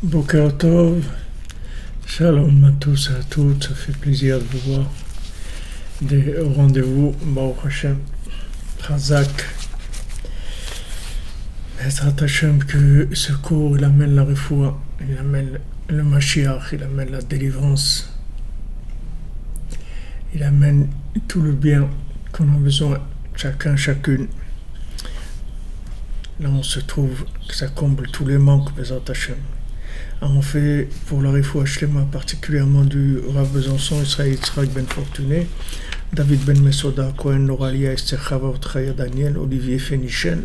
Boker Tov, Shalom à tous et à toutes, ça fait plaisir de vous voir. Au rendez-vous, Baruch Hashem, Chazak, Ezrat Hashem, que ce cours il amène la refoua, il amène le Mashiach, il amène la délivrance, il amène tout le bien qu'on a besoin, chacun, chacune. Là on se trouve, que ça comble tous les manques, Ezrat Hashem. On fait pour la refoua shlema particulièrement du Rav Besançon, Israël Yitzhak Ben Fortuné, David Ben Mesoda, Cohen Loralia, Esther Chava Otraya Daniel, Olivier Fénichel,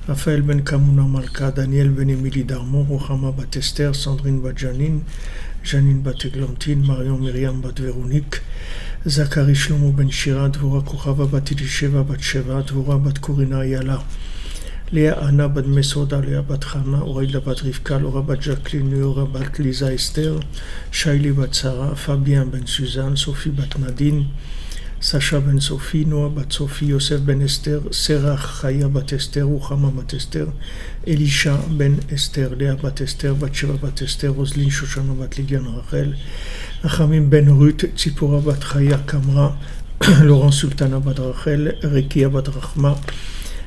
Raphaël Ben Kamuna Malka, Daniel Ben Emily Darmon, Rochama Bat Esther, Sandrine Bat Janine, Janine Bat Eglantine, Marion Myriam Bat Véronique, Zachary Shlomo Ben Shira, Dvora Kochava Bat Elisheva Bat Sheva, Dvora Bat Korina Yala, Léa Anna Bat Mesoda, Léa Bat Chana, Oraïla Bat Rivka, Laura Bat Jacqueline, Laura Bat Lisa Esther, Shaili Bat Sarah, Fabien Ben Suzanne, Sophie Bat Nadine, Sacha Ben Sophie, Noah Bat Sophie, Yosef Ben Esther, Serach Chaya Bat Esther, Uchama Bat Esther, Elisha Ben Esther, Léa Bat Esther, Batsheva Bat Esther, Roseline Shoshana Bat Lydiane Rachel, Achamim Ben Ruth, Tzipora Bat Chaya Kamra, Laurent Sultana Bat Rachel, Rekia Bat Rachma,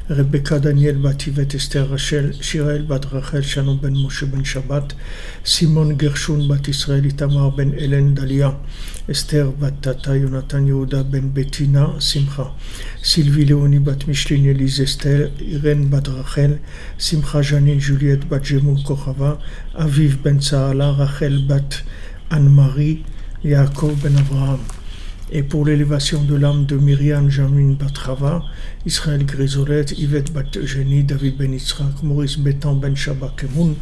Rebecca Daniel Bat Yvette Esther Rachel, Shirael Bat Rachel, Shannon Ben Moshe Ben Shabbat, Simon Gershon Bat Israël, Itamar Ben Hélène Dalia, Esther Bat Tata, Jonathan Yehuda Ben Bettina, Simcha, Sylvie Léonie Bat Micheline Elise Esther, Irène Bat Rachel, Simcha Janine Juliette Bat Jemoul Kochava, Aviv Ben Saala, Rachel Bat Anne-Marie, Yaakov Ben Abraham. Et pour l'élévation de l'âme de Myriam Jamine Batrava, Israël Grisolette, Yvette Bat Eugénie, David Ben Yitzhak, Maurice Bétan Ben Shabbat Kemoun,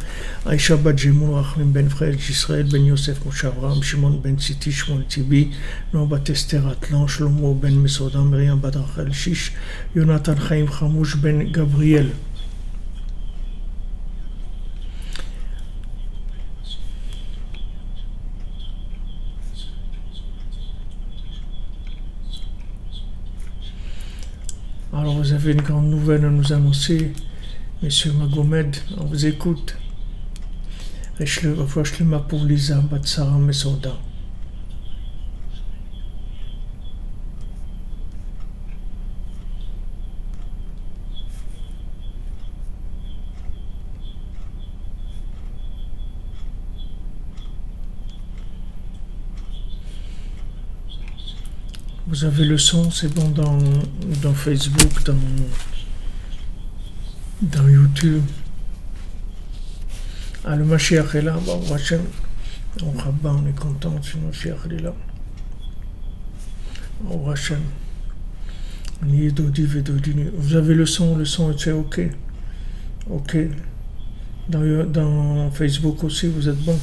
Aïcha Bat Jemoun, Rachmim Ben Fred, Israël Ben Yosef Moshe Avraham, Shimon Ben Siti, Shimon Tibi, Noah Bat Esther Atlan, Shlomo Ben Mesoda, Myriam Bat Rachel Shish, Jonathan Chaim Chamouch Ben Gabriel. Alors vous avez une grande nouvelle à nous annoncer, Monsieur Magomed, on vous écoute. Refoua shlema pour Lisa Bat Sarah Mesoda. Vous avez le son, c'est bon dans Facebook, dans YouTube. Ah, le Mashiach est là, bon, Hachem. On rabat, on est content, si le Mashiach est là. Oh, Hachem. Vous avez le son, c'est ok. Ok. Dans Facebook aussi, vous êtes bon.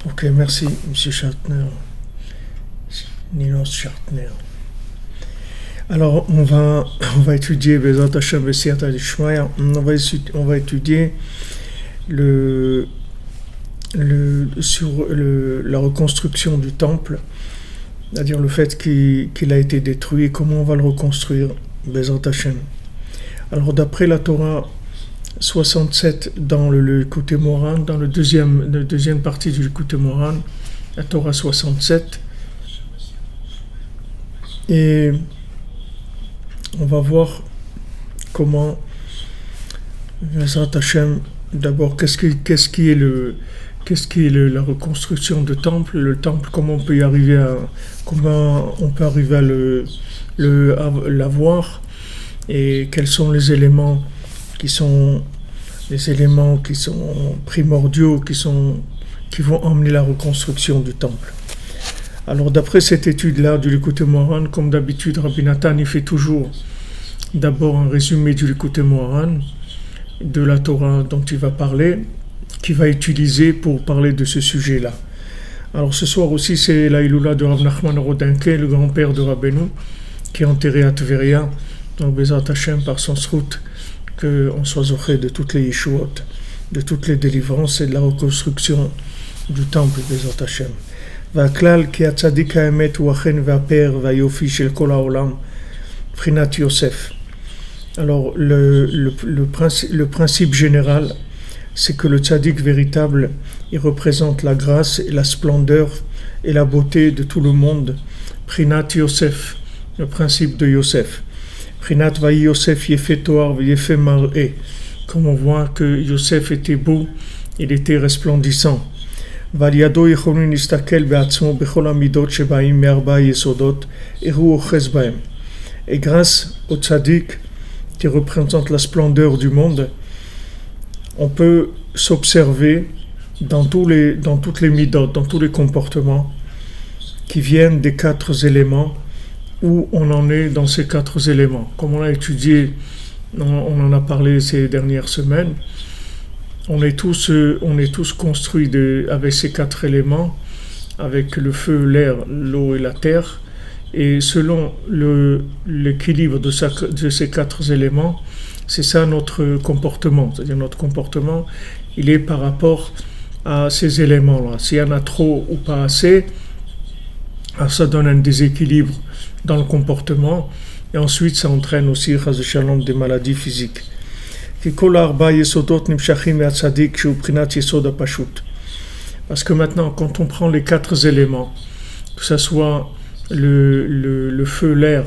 Ok, merci, M. Chartner. Ninos Chartner. Alors, on va étudier Bezat Hashem B'Siyata D'Ishmaya. On va étudier sur la reconstruction du temple, c'est-à-dire le fait qu'il a été détruit, comment on va le reconstruire, Bezat Hashem. Alors, d'après la Torah 67 dans le Likutei Moharan, dans la deuxième partie du Likutei Moharan, la Torah 67. Et on va voir comment, Bezrat Hashem, d'abord, qu'est-ce qui est la reconstruction du temple, le temple, comment on peut arriver à l'avoir, et quels sont les éléments qui sont primordiaux, qui vont emmener la reconstruction du temple. Alors d'après cette étude-là du Likutei Moharan, comme d'habitude, Rabbi Nathan il fait toujours d'abord un résumé du Likutei Moharan, de la Torah dont il va parler, qu'il va utiliser pour parler de ce sujet-là. Alors ce soir aussi, c'est la Iloula de Rav Nachman Rodinke, le grand-père de Rabbeinu, qui est enterré à Tveria, donc Bezrat Hashem par son srout, qu'on soit zoché de toutes les yeshuot, de toutes les délivrances et de la reconstruction du temple Bezrat Hashem. והכלל כי הצדיק האמת הוא אכן והפאר והיופי של כל העולם, מבחינת יוסף. Alors le principe général, c'est que le tzaddik véritable, il représente la grâce et la splendeur et la beauté de tout le monde. Prinat Yosef, le principe de Yosef. Prinat Vayi Yosef Yefe Toar Yefe Mar'e. Comme on voit que Yosef était beau, il était resplendissant. Valiado Yechonu Nistakel Be'atzmo Bechol Amidot Shebaim Me'arba Yesodot Eru Ochez Baem. Et grâce au tzaddik qui représente la splendeur du monde, on peut s'observer dans toutes les midot, dans tous les comportements qui viennent des 4 éléments, où on en est dans ces 4 éléments. Comme on a étudié, on en a parlé ces dernières semaines, on est tous construits avec ces 4 éléments, avec le feu, l'air, l'eau et la terre. Et selon l'équilibre de ces 4 éléments, c'est ça notre comportement. C'est-à-dire notre comportement, il est par rapport à ces éléments-là. S'il y en a trop ou pas assez, ça donne un déséquilibre dans le comportement. Et ensuite, ça entraîne aussi, chas v'shalom, des maladies physiques. Parce que maintenant, quand on prend les 4 éléments, que ce soit le feu, l'air,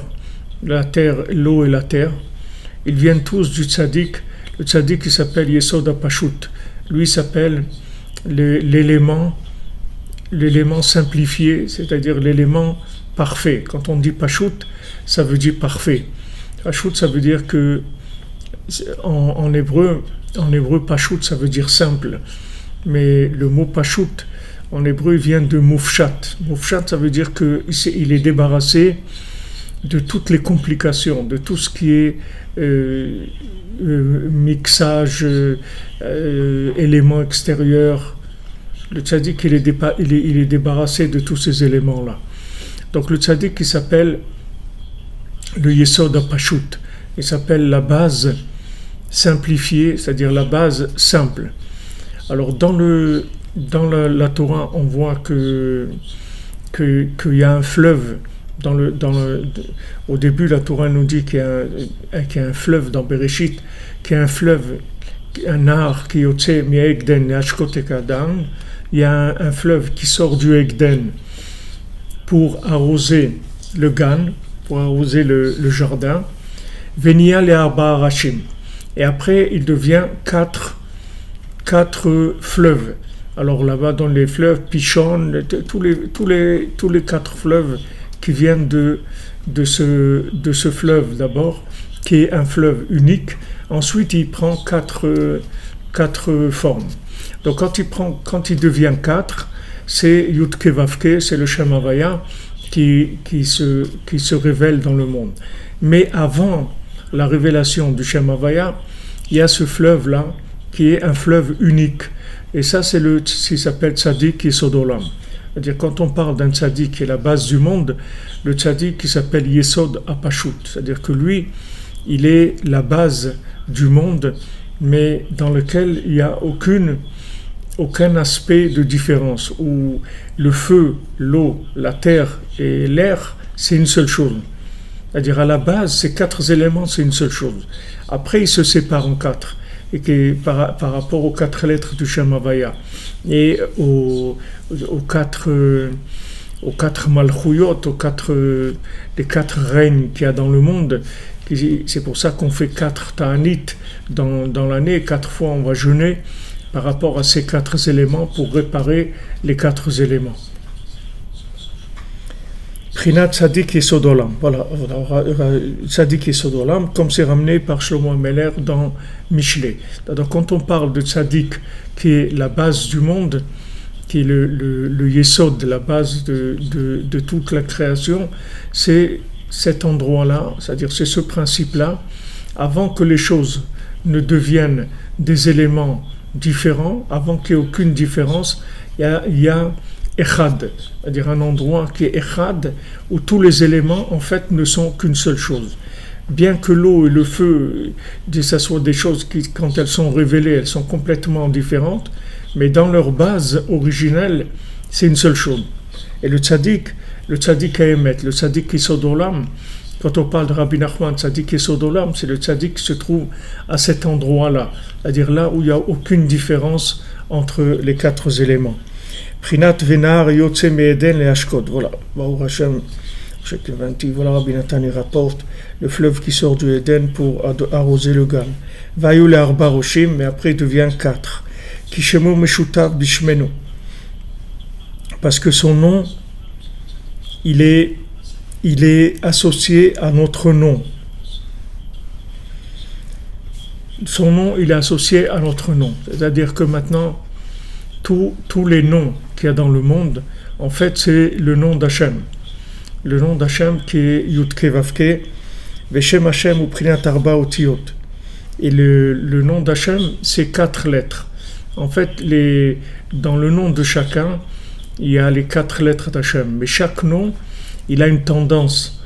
la terre, l'eau et la terre, ils viennent tous du tzaddik. Le tzaddik qui s'appelle Yesod HaPashut. Lui s'appelle l'élément simplifié, c'est-à-dire l'élément parfait. Quand on dit Pashut, ça veut dire parfait. Pashut, ça veut dire que en hébreu, Pashut, ça veut dire simple. Mais le mot Pashut, en hébreu, vient de Mufshat. Mufshat, ça veut dire qu'il est débarrassé de toutes les complications, de tout ce qui est mixage, éléments extérieurs. Le tzaddik, il est débarrassé de tous ces éléments-là. Donc le tzaddik qui s'appelle le Yesod HaPashut, il s'appelle la base simplifiée, c'est-à-dire la base simple. Alors dans la Torah, on voit qu'il y a un fleuve. Au début, la Torah nous dit qu'il y a un fleuve dans Bereshit, qu'il y a un fleuve, un nar qui yotse mi-Egden yashkotek adam. Il y a un fleuve qui sort du Egden pour arroser le Gan, pour arroser le jardin. Venia le arba arashim. Et après, il devient quatre fleuves. Alors là-bas, dans les fleuves, Pichon, tous les 4 fleuves qui viennent de ce fleuve d'abord, qui est un fleuve unique. Ensuite, il prend quatre formes. Donc quand il devient 4, c'est Yudke Vavke, c'est le Shem Havaya qui se révèle dans le monde. Mais avant la révélation du Shem Havaya, il y a ce fleuve-là qui est un fleuve unique. Et ça, c'est ce qui s'appelle Tzadik Yesod Olam. C'est-à-dire, quand on parle d'un tzaddik qui est la base du monde, le tzaddik qui s'appelle Yesod HaPashut, c'est-à-dire que lui, il est la base du monde, mais dans lequel il n'y a aucun aspect de différence, où le feu, l'eau, la terre et l'air, c'est une seule chose. C'est-à-dire, à la base, ces 4 éléments, c'est une seule chose. Après, ils se séparent en 4. Et que par rapport aux 4 lettres du Shem Havaya et aux 4 malchouyot, les 4 règnes qu'il y a dans le monde, c'est pour ça qu'on fait 4 ta'anit dans l'année, 4 fois on va jeûner par rapport à ces 4 éléments pour réparer les 4 éléments. Prinat Tzadik Yesod Olam. Voilà, Tzadik Yesod Olam, comme c'est ramené par Shlomo Ameler dans Mishlei. Donc, quand on parle de Tzadik, qui est la base du monde, qui est le Yesod, la base de toute la création, c'est cet endroit-là, c'est-à-dire c'est ce principe-là, avant que les choses ne deviennent des éléments différents, avant qu'il n'y ait aucune différence, il y a Echad, c'est-à-dire un endroit qui est Echad, où tous les éléments, en fait, ne sont qu'une seule chose. Bien que l'eau et le feu, ça soit des choses qui, quand elles sont révélées, elles sont complètement différentes, mais dans leur base originelle, c'est une seule chose. Et le tzaddik Emet, le tzaddik Yesod Olam, quand on parle de Rabbi Nachman, tzaddik Yesod Olam, c'est le tzaddik qui se trouve à cet endroit-là, c'est-à-dire là où il n'y a aucune différence entre les quatre éléments. Prinat Venar Yotse Me'eden le Ashkod. Voilà, Baruch Hashem, chapitre 20, voilà Rabbi Nathan il rapporte le fleuve qui sort du Éden pour arroser le Gan. Vayu le Arba Roshim, mais après il devient 4. Kishemu Meshutav Bishmenu. Parce que son nom, il est associé à notre nom. Son nom, il est associé à notre nom. C'est-à-dire que maintenant, tous les noms qu'il y a dans le monde, en fait, c'est le nom d'Hachem. Le nom d'Hachem qui est Yudke Vavke, Veshem Hachem ou Prinat Arba Otiyot. Et le nom d'Hachem, c'est 4 lettres. En fait, dans le nom de chacun, il y a les 4 lettres d'Hachem. Mais chaque nom, il a une tendance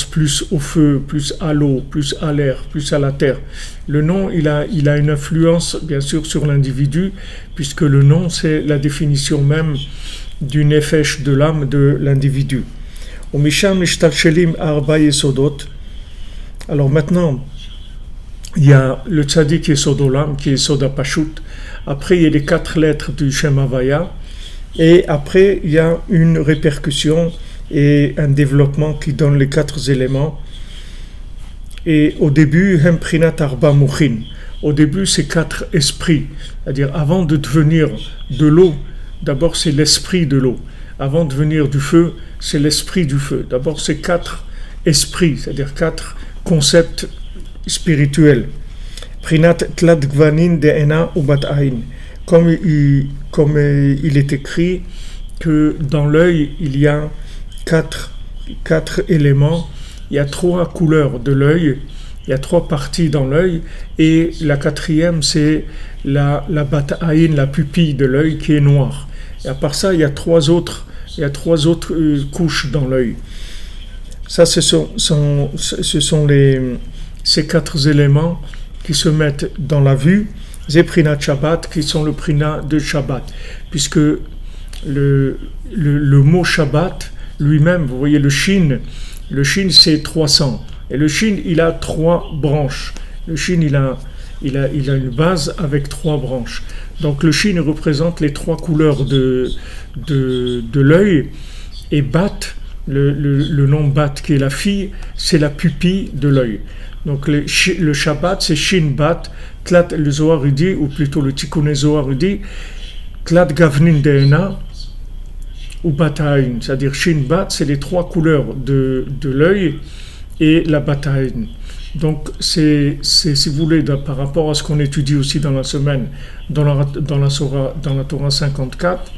plus au feu, plus à l'eau, plus à l'air, plus à la terre. Le nom, il a une influence, bien sûr, sur l'individu, puisque le nom, c'est la définition même du nefesh, de l'âme de l'individu. Alors maintenant, il y a le tzaddik Yesod Olam, qui est Yesod HaPashut. Après, il y a les 4 lettres du Shem Havaya. Et après, il y a une répercussion et un développement qui donne les 4 éléments. Et au début, Hemprinat Arba Mouchin. Au début, c'est 4 esprits. C'est-à-dire, avant de devenir de l'eau, d'abord, c'est l'esprit de l'eau. Avant de devenir du feu, c'est l'esprit du feu. D'abord, c'est 4 esprits, c'est-à-dire 4 concepts spirituels. Prinat Tlat Gvanin De'ena Ubat Ain. Comme il est écrit que dans l'œil, il y a 4 éléments, il y a 3 couleurs de l'œil, il y a 3 parties dans l'œil, et la 4e, c'est la bat'aïn, la pupille de l'œil qui est noire. Et à part ça, il y a 3 autres couches dans l'œil. Ça, ce sont ces 4 éléments qui se mettent dans la vue, les prinat Shabbat, qui sont le prinat de Shabbat, puisque le mot Shabbat lui-même, vous voyez le shin c'est 300, et le shin il a 3 branches. Le shin il a une base avec 3 branches. Donc le shin représente les 3 couleurs de l'œil, et bat, le nom bat qui est la fille, c'est la pupille de l'œil. Donc le Shabbat c'est shin bat. Tlat le Zohar dit, ou plutôt le Tikkun Zohar dit, Tlat Gavnin De'ena ou Bata'in, c'est-à-dire Shin Bat, c'est les 3 couleurs de l'œil et la Bata'in. Donc c'est si vous voulez, par rapport à ce qu'on étudie aussi dans la semaine, dans la Torah 54,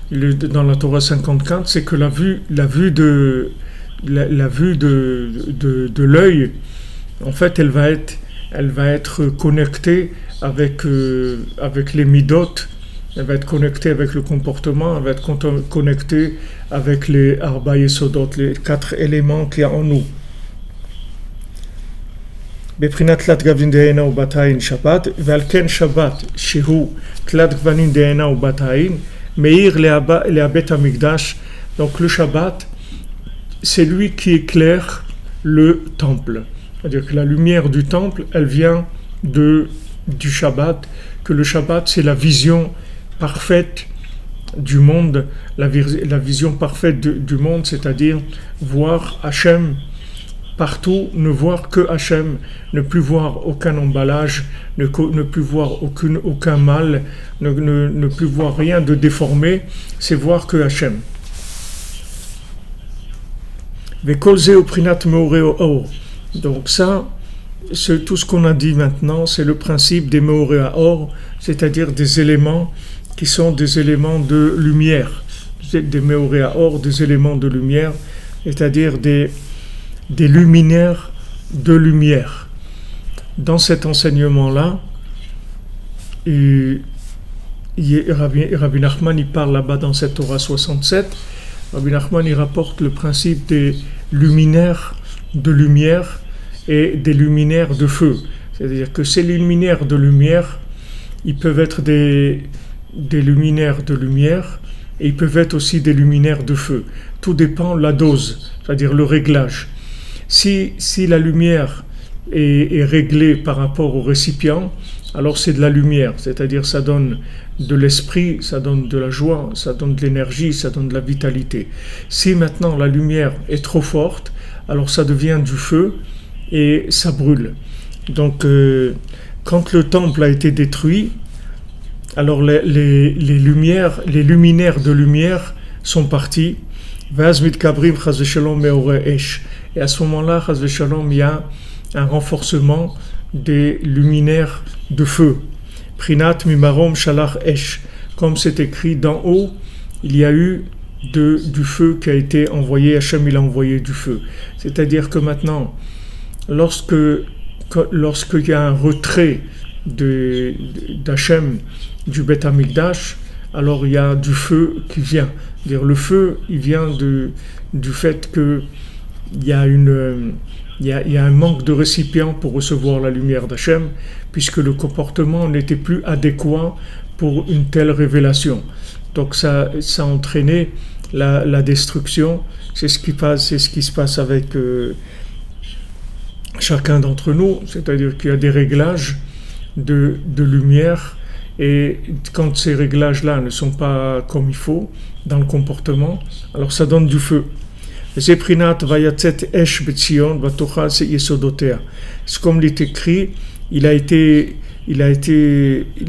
dans la Torah 54, c'est que la vue de l'œil, en fait, elle va être connectée avec les midot, elle va être connectée avec le comportement, elle va être connectée avec les arba yesodot, les 4 éléments qu'il y a en nous. Beprinat tlat gavin de'ena u bata'in Shabbat, ve'alken Shabbat shehu tlat gvanin de'ena u bata'in Meir le'abet hamikdash. Donc le Shabbat, c'est lui qui éclaire le temple. C'est-à-dire que la lumière du temple, elle vient du Shabbat, que le Shabbat, c'est la vision parfaite du monde, la vision parfaite du monde, c'est-à-dire voir Hachem partout, ne voir que Hachem, ne plus voir aucun emballage, ne plus voir aucun mal, ne plus voir rien de déformé, c'est voir que Hachem. Donc ça, tout ce qu'on a dit maintenant, c'est le principe des Meoré Or, c'est-à-dire des éléments qui sont des éléments de lumière, des Meoré Or, des éléments de lumière, c'est-à-dire des luminaires de lumière. Dans cet enseignement-là, Rabbi Nachman il parle là-bas dans cette Torah 67. Rabbi Nachman il rapporte le principe des luminaires de lumière et des luminaires de feu. C'est-à-dire que ces luminaires de lumière, ils peuvent être des luminaires de lumière et ils peuvent être aussi des luminaires de feu. Tout dépend de la dose, c'est-à-dire le réglage. Si la lumière est réglée par rapport au récipient, alors c'est de la lumière, c'est-à-dire ça donne de l'esprit, ça donne de la joie, ça donne de l'énergie, ça donne de la vitalité. Si maintenant la lumière est trop forte, alors ça devient du feu et ça brûle. Donc quand le temple a été détruit, alors les luminaires de lumière sont partis. Et à ce moment-là, il y a un renforcement des luminaires de feu. Prinat mimarom shalach esh. Comme c'est écrit d'en haut, il y a eu du feu qui a été envoyé. Hachem, il a envoyé du feu. C'est-à-dire que maintenant, lorsqu'il y a un retrait d'Hachem du Beth Amikdash, alors il y a du feu qui vient. C'est-à-dire, le feu, il vient du fait qu'il y a un manque de récipients pour recevoir la lumière d'Hachem, puisque le comportement n'était plus adéquat pour une telle révélation. Donc ça a entraîné la destruction. C'est ce qui se passe avec chacun d'entre nous, c'est-à-dire qu'il y a des réglages de lumière, et quand ces réglages-là ne sont pas comme il faut dans le comportement, alors ça donne du feu. C'est comme il est écrit, il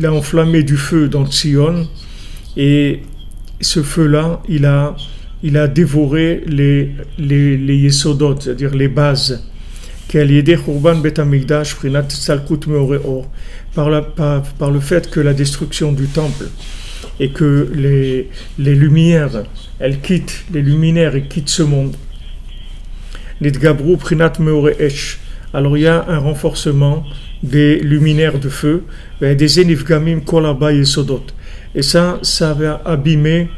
a enflammé du feu dans Tzion, et ce feu-là, il a dévoré les yesodot, c'est-à-dire les bases. Par le fait que la destruction du temple et que les lumières, les luminaires, ils quittent ce monde. Alors il y a un renforcement des luminaires de feu, des enifgamim kolaba yesodot. Et ça va abîmer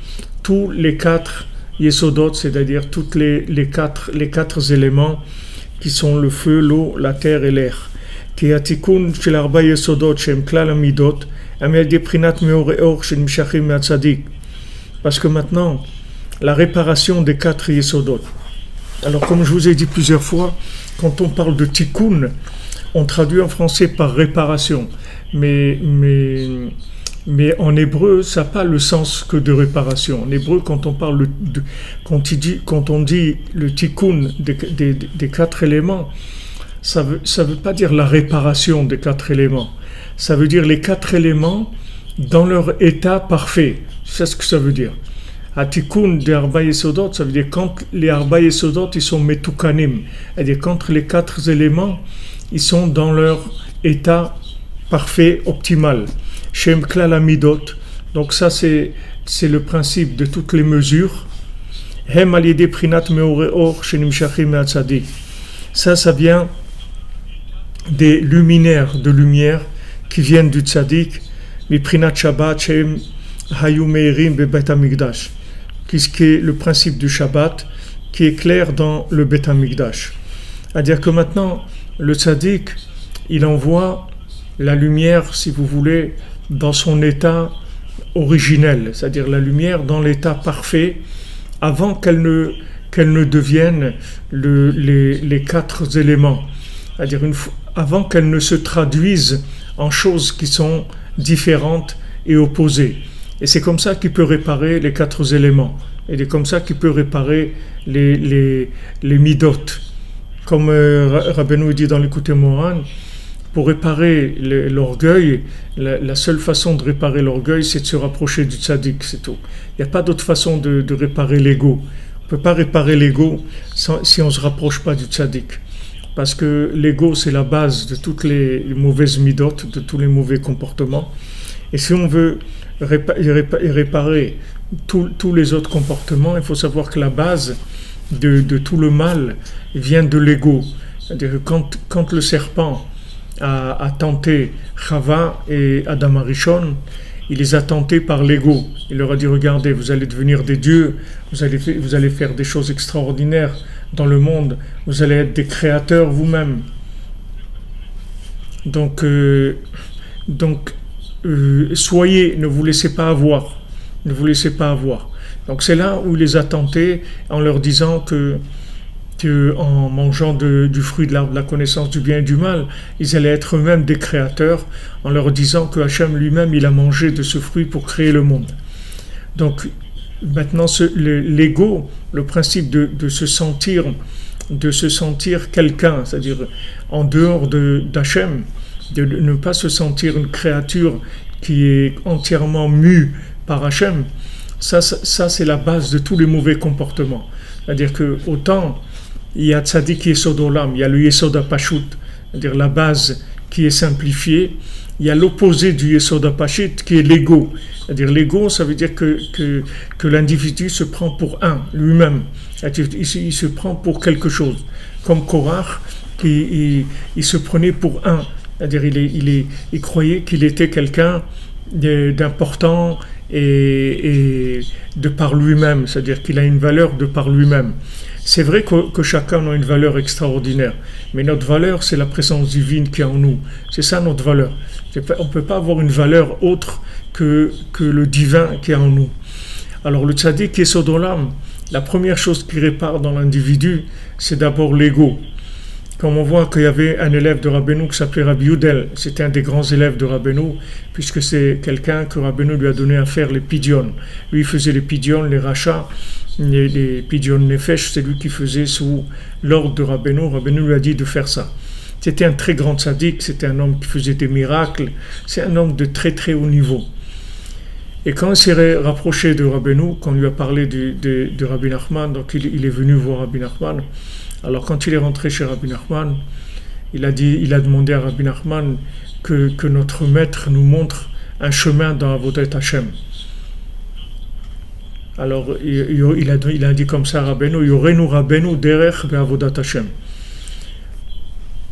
tous les 4 yesodot, c'est-à-dire tous les quatre éléments qui sont le feu, l'eau, la terre et l'air. Parce que maintenant, la réparation des 4 yesodot. Alors comme je vous ai dit plusieurs fois, quand on parle de tikkun, on traduit en français par réparation. Mais en hébreu, ça n'a pas le sens que de réparation. En hébreu, quand on dit le tikkun des 4 éléments, ça veut pas dire la réparation des 4 éléments. Ça veut dire les 4 éléments dans leur état parfait. C'est ce que ça veut dire. Tikkun des Arba Yesodot, ça veut dire quand les Arba Yesodot, ils sont metukanim. C'est-à-dire quand les 4 éléments, ils sont dans leur état parfait, optimal. Shem klal amidot. Donc ça, c'est le principe de toutes les mesures. Hem al yedei prinat meorei or shenimshachim me'atzadik. Ça vient des luminaires de lumière qui viennent du tzaddik, miprinat Shabbat shem hayu meirim bebet hamikdash, qui est le principe du Shabbat, qui est clair dans le Beth Hamikdash. C'est-à-dire que maintenant, le tzaddik, il envoie la lumière, si vous voulez, dans son état originel, c'est-à-dire la lumière dans l'état parfait, avant qu'elle ne devienne les 4 éléments. C'est-à-dire avant qu'elle ne se traduise en choses qui sont différentes et opposées. Et c'est comme ça qu'il peut réparer les 4 éléments. Et c'est comme ça qu'il peut réparer les midot. Comme Rabbeinu dit dans l'Écoute Moran, pour réparer l'orgueil, la seule façon de réparer l'orgueil, c'est de se rapprocher du tzaddik, c'est tout. Il n'y a pas d'autre façon de réparer l'ego. On ne peut pas réparer l'ego si on ne se rapproche pas du tzaddik. Parce que l'ego, c'est la base de toutes les mauvaises midot, de tous les mauvais comportements. Et si on veut réparer tous les autres comportements, il faut savoir que la base de tout le mal vient de l'ego. C'est-à-dire que quand le serpent a tenté Chava et Adam Arishon, il les a tentés par l'ego. Il leur a dit, regardez, vous allez devenir des dieux, vous allez faire des choses extraordinaires dans le monde, vous allez être des créateurs vous-même. Donc, soyez, ne vous laissez pas avoir. Ne vous laissez pas avoir. Donc c'est là où il les a tentés en leur disant que en mangeant du fruit de l'arbre de la connaissance du bien et du mal, ils allaient être eux-mêmes des créateurs, en leur disant que Hachem lui-même, il a mangé de ce fruit pour créer le monde. Donc maintenant, l'ego, le principe de se sentir quelqu'un, c'est-à-dire en dehors d'Hachem, de ne pas se sentir une créature qui est entièrement mue par Hachem, ça c'est la base de tous les mauvais comportements. C'est-à-dire que autant il y a Tzadik Yesod Olam, il y a le Yesod HaPashut, c'est-à-dire la base qui est simplifiée, il y a l'opposé du Yesod HaPashut qui est l'ego. C'est-à-dire l'ego, ça veut dire que l'individu se prend pour un, lui-même. C'est-à-dire il se prend pour quelque chose. Comme Korach, il se prenait pour un. C'est-à-dire il croyait qu'il était quelqu'un d'important et de par lui-même. C'est-à-dire qu'il a une valeur de par lui-même. C'est vrai que chacun a une valeur extraordinaire, mais notre valeur, c'est la présence divine qui est en nous. C'est ça notre valeur. On ne peut pas avoir une valeur autre que le divin qui est en nous. Alors le tzaddik Yesod Olam, la première chose qui répare dans l'individu, c'est d'abord l'ego. Comme on voit qu'il y avait un élève de Rabbeinu qui s'appelait Rabbi Yudel, c'était un des grands élèves de Rabbeinu, puisque c'est quelqu'un que Rabbeinu lui a donné à faire les pidyon. Lui, il faisait les pidyon, les rachats, les pidyon nefesh, c'est lui qui faisait sous l'ordre de Rabbeinu. Rabbeinu lui a dit de faire ça. C'était un très grand tzaddik, c'était un homme qui faisait des miracles, c'est un homme de très très haut niveau. Et quand il s'est rapproché de Rabbeinu, quand on lui a parlé de Rabbi Nachman, donc il est venu voir Rabbi Nachman. Alors quand il est rentré chez Rabbi Nachman, il a demandé à Rabbi Nachman que notre maître nous montre un chemin dans Avodat Hashem. Alors il a dit comme ça à Rabbeinu, Yorenu Rabbeinu derech be'avodat Hashem.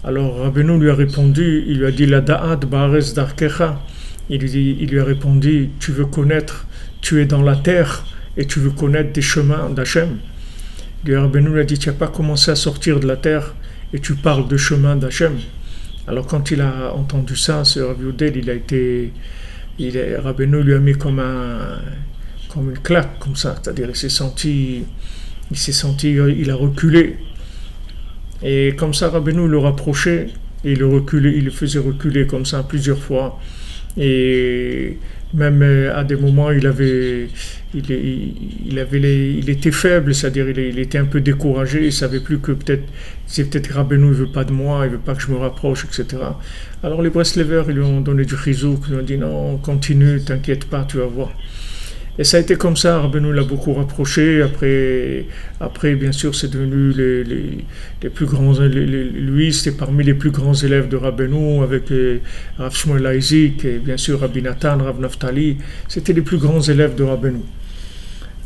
Alors Rabbeinu lui a répondu, il lui a dit la da'at ba'aretz darkecha. Il lui a répondu, tu veux connaître, tu es dans la terre et tu veux connaître des chemins d'Hachem. Rabbeinu lui a dit, tu n'as pas commencé à sortir de la terre et tu parles de chemin d'Hachem. Alors quand il a entendu ça, ce Rabbi Yudel, Rabbeinu lui a mis comme une claque, comme ça. C'est-à-dire il a reculé. Et comme ça, Rabbeinu le rapprochait et il le faisait reculer comme ça plusieurs fois. Et même à des moments, il était faible, c'est-à-dire il était un peu découragé, il ne savait plus que peut-être Rabbeinu ne veut pas de moi, il ne veut pas que je me rapproche, etc. Alors les Breslevers, ils lui ont donné du chizouk, ils lui ont dit non, continue, t'inquiète pas, tu vas voir. Et ça a été comme ça, Rabbeinu l'a beaucoup rapproché. Après bien sûr, c'est devenu les plus grands. Lui, c'était parmi les plus grands élèves de Rabbeinu, avec Rav Shmuel Isaac, et bien sûr Rabbi Nathan, Rav Naftali. C'était les plus grands élèves de Rabbeinu.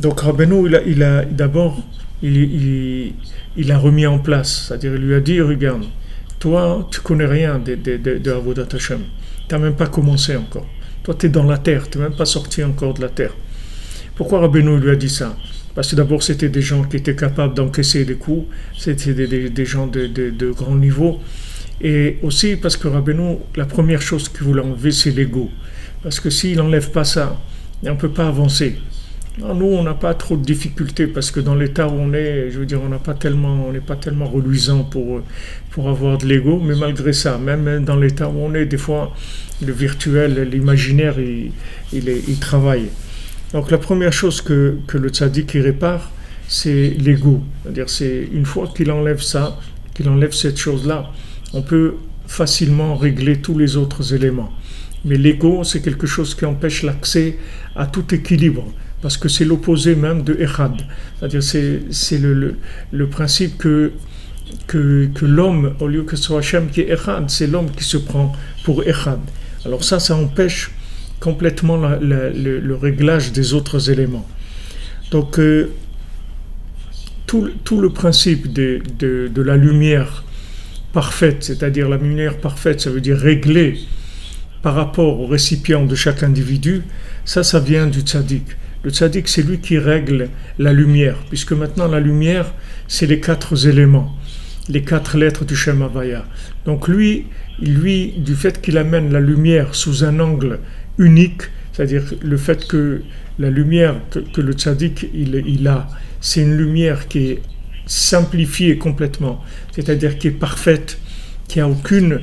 Donc Rabbeinu, il a d'abord, il a remis en place. C'est-à-dire, il lui a dit, regarde, toi, tu connais rien de Avodat Hashem. Tu n'as même pas commencé encore. Toi, tu es dans la terre, tu n'es même pas sorti encore de la terre. Pourquoi Rabbeinu lui a dit ça? Parce que d'abord, c'était des gens qui étaient capables d'encaisser des coups, c'était des gens de grand niveau. Et aussi parce que Rabbeinu, la première chose qu'il voulait enlever, c'est l'ego. Parce que s'il n'enlève pas ça, on ne peut pas avancer. Non, nous, on n'a pas trop de difficultés parce que dans l'état où on est, je veux dire, on n'est pas tellement reluisant pour avoir de l'ego, mais malgré ça, même dans l'état où on est, des fois, le virtuel, l'imaginaire, il travaille. Donc la première chose que le tzaddik répare, c'est l'ego. C'est-à-dire, c'est une fois qu'il enlève ça, qu'il enlève cette chose-là, on peut facilement régler tous les autres éléments. Mais l'ego, c'est quelque chose qui empêche l'accès à tout équilibre, parce que c'est l'opposé même de Echad. C'est-à-dire, c'est le principe que l'homme, au lieu que ce soit Hachem qui est Echad, c'est l'homme qui se prend pour Echad. Alors ça empêche complètement le réglage des autres éléments. Donc, tout le principe de la lumière parfaite, c'est-à-dire la lumière parfaite, ça veut dire réglée par rapport au récipient de chaque individu, ça vient du tzaddik. Le tzaddik, c'est lui qui règle la lumière, puisque maintenant la lumière, c'est les 4 éléments. les 4 lettres du Shem Havaya. Donc lui, du fait qu'il amène la lumière sous un angle unique, c'est-à-dire le fait que la lumière que le tzaddik il a, c'est une lumière qui est simplifiée complètement, c'est-à-dire qui est parfaite, qui n'a aucune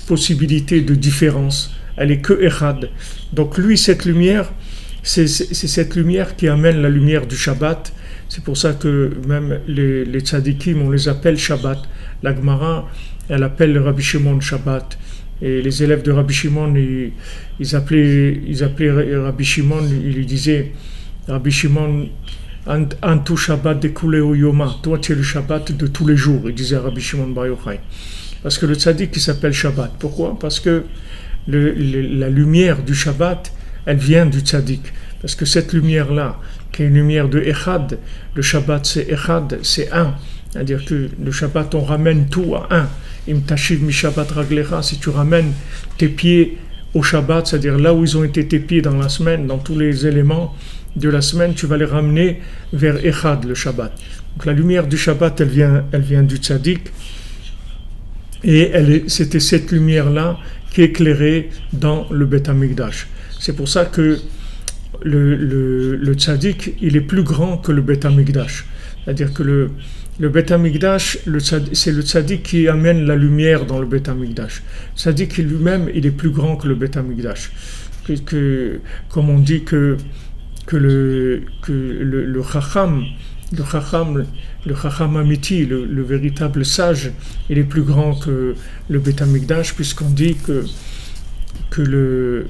possibilité de différence, elle est que echad. Donc lui, cette lumière, c'est cette lumière qui amène la lumière du Shabbat. C'est pour ça que même les tzadikim, on les appelle Shabbat. La Gemara, elle appelle Rabbi Shimon Shabbat. Et les élèves de Rabbi Shimon, ils appelaient Rabbi Shimon, ils lui disaient, Rabbi Shimon, Antu Shabbat de Kuleu Yoma, toi tu es le Shabbat de tous les jours, il disait Rabbi Shimon Bar Yochai. Parce que le tzaddik il s'appelle Shabbat. Pourquoi? Parce que la lumière du Shabbat, elle vient du tzaddik. Parce que cette lumière-là, qui est une lumière de Echad, le Shabbat c'est Echad, c'est un. C'est-à-dire que le Shabbat, on ramène tout à un. Im tashiv mi Shabbat raglecha, si tu ramènes tes pieds au Shabbat, c'est-à-dire là où ils ont été tes pieds dans la semaine, dans tous les éléments de la semaine, tu vas les ramener vers Echad, le Shabbat. Donc la lumière du Shabbat, elle vient du tzaddik. Et c'était cette lumière-là qui éclairait dans le Beth Amikdash. C'est pour ça que le tzaddik, il est plus grand que le Beth Amikdash. C'est-à-dire que le Beth Amikdash, c'est le tzaddik qui amène la lumière dans le Beth Amikdash. Le tzaddik lui-même, il est plus grand que le Beth Amikdash. Comme on dit que le Chacham, le Chacham Amiti, le véritable sage, il est plus grand que le Beth Amikdash, puisqu'on dit que le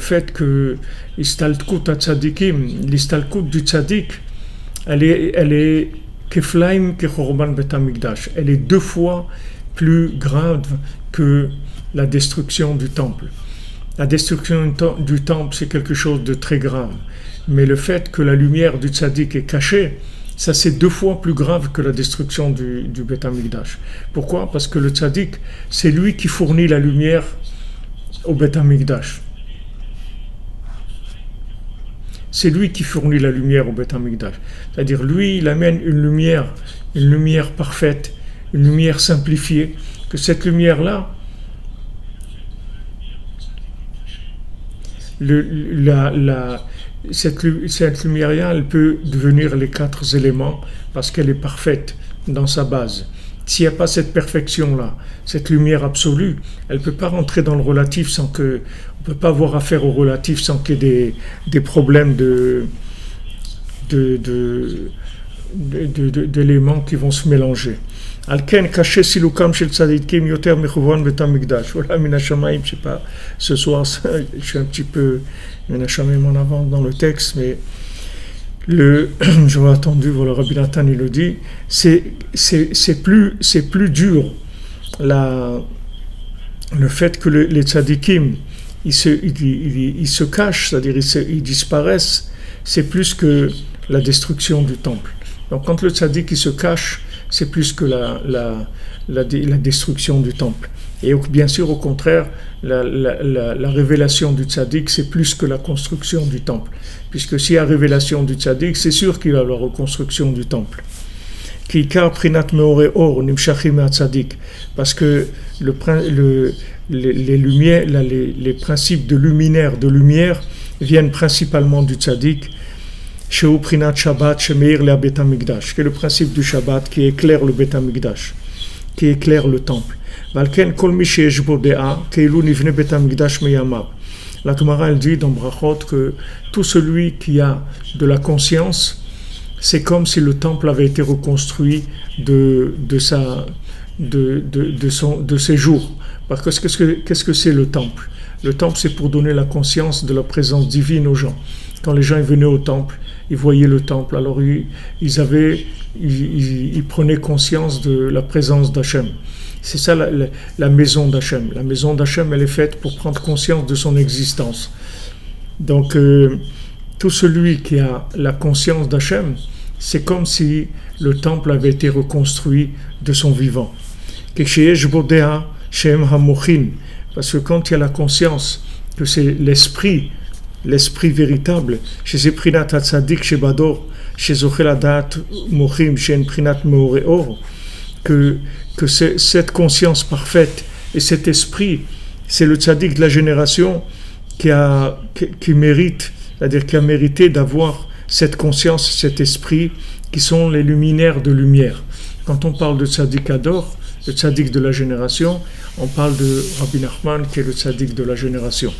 fait que l'istalkut du tzaddik, elle est keflaim kechorban Beth Amikdash. Elle est 2 fois plus grave que la destruction du temple. La destruction du temple, c'est quelque chose de très grave. Mais le fait que la lumière du tzaddik est cachée, ça c'est 2 fois plus grave que la destruction du Beth Amikdash. Pourquoi? Parce que le tzaddik, c'est lui qui fournit la lumière au Beth Amikdash. C'est lui qui fournit la lumière au Beth Amikdash. C'est-à-dire, lui, il amène une lumière parfaite, une lumière simplifiée, que cette lumière-là, cette lumière-là, elle peut devenir les 4 éléments parce qu'elle est parfaite dans sa base. S'il n'y a pas cette perfection-là, cette lumière absolue, elle ne peut pas rentrer dans le relatif sans que... On ne peut pas avoir affaire au relatif sans qu'il y ait des problèmes d'éléments qui vont se mélanger. Alken caché silukam shel tzadikim yoter mechuvan bet hamikdash. Voilà, minashamayim, je sais pas, ce soir, je suis un petit peu minashamayim en avance dans le texte, mais j'aurais attendu, voilà, Rabbi Nathan, il le dit, c'est plus dur, le fait que les tzadikim, ils se cachent, c'est-à-dire ils disparaissent, c'est plus que la destruction du temple. Donc quand le tzaddik il se cache, c'est plus que la destruction du temple. Et bien sûr, au contraire, la révélation du tzaddik, c'est plus que la construction du temple. Puisque s'il y a révélation du tzaddik, c'est sûr qu'il y a la reconstruction du temple. Parce que les lumières, les principes de lumière viennent principalement du tzaddik, qui est le principe du Shabbat qui éclaire le Beth Amikdash, qui éclaire le temple. La Gemara elle dit dans Brachot que tout celui qui a de la conscience, c'est comme si le temple avait été reconstruit de ses jours. Parce que qu'est-ce que c'est le temple? Le temple, c'est pour donner la conscience de la présence divine aux gens. Quand les gens venaient au temple, ils voyaient le temple, alors ils prenaient conscience de la présence d'Hachem. C'est ça la maison d'Hachem. La maison d'Hachem, elle est faite pour prendre conscience de son existence. Donc, tout celui qui a la conscience d'Hachem, c'est comme si le temple avait été reconstruit de son vivant. Parce que quand il y a la conscience que c'est l'esprit véritable, chez Prinat Hatzadik, chez Bador, chez Zochel Adat Mochim, chez Prinat Meoreor, que cette conscience parfaite et cet esprit, c'est le tzaddik de la génération qui mérite, c'est-à-dire qui a mérité d'avoir cette conscience, cet esprit, qui sont les luminaires de lumière. Quand on parle de tzaddik Ador, le tzaddik de la génération, on parle de Rabbi Nachman, qui est le tzaddik de la génération.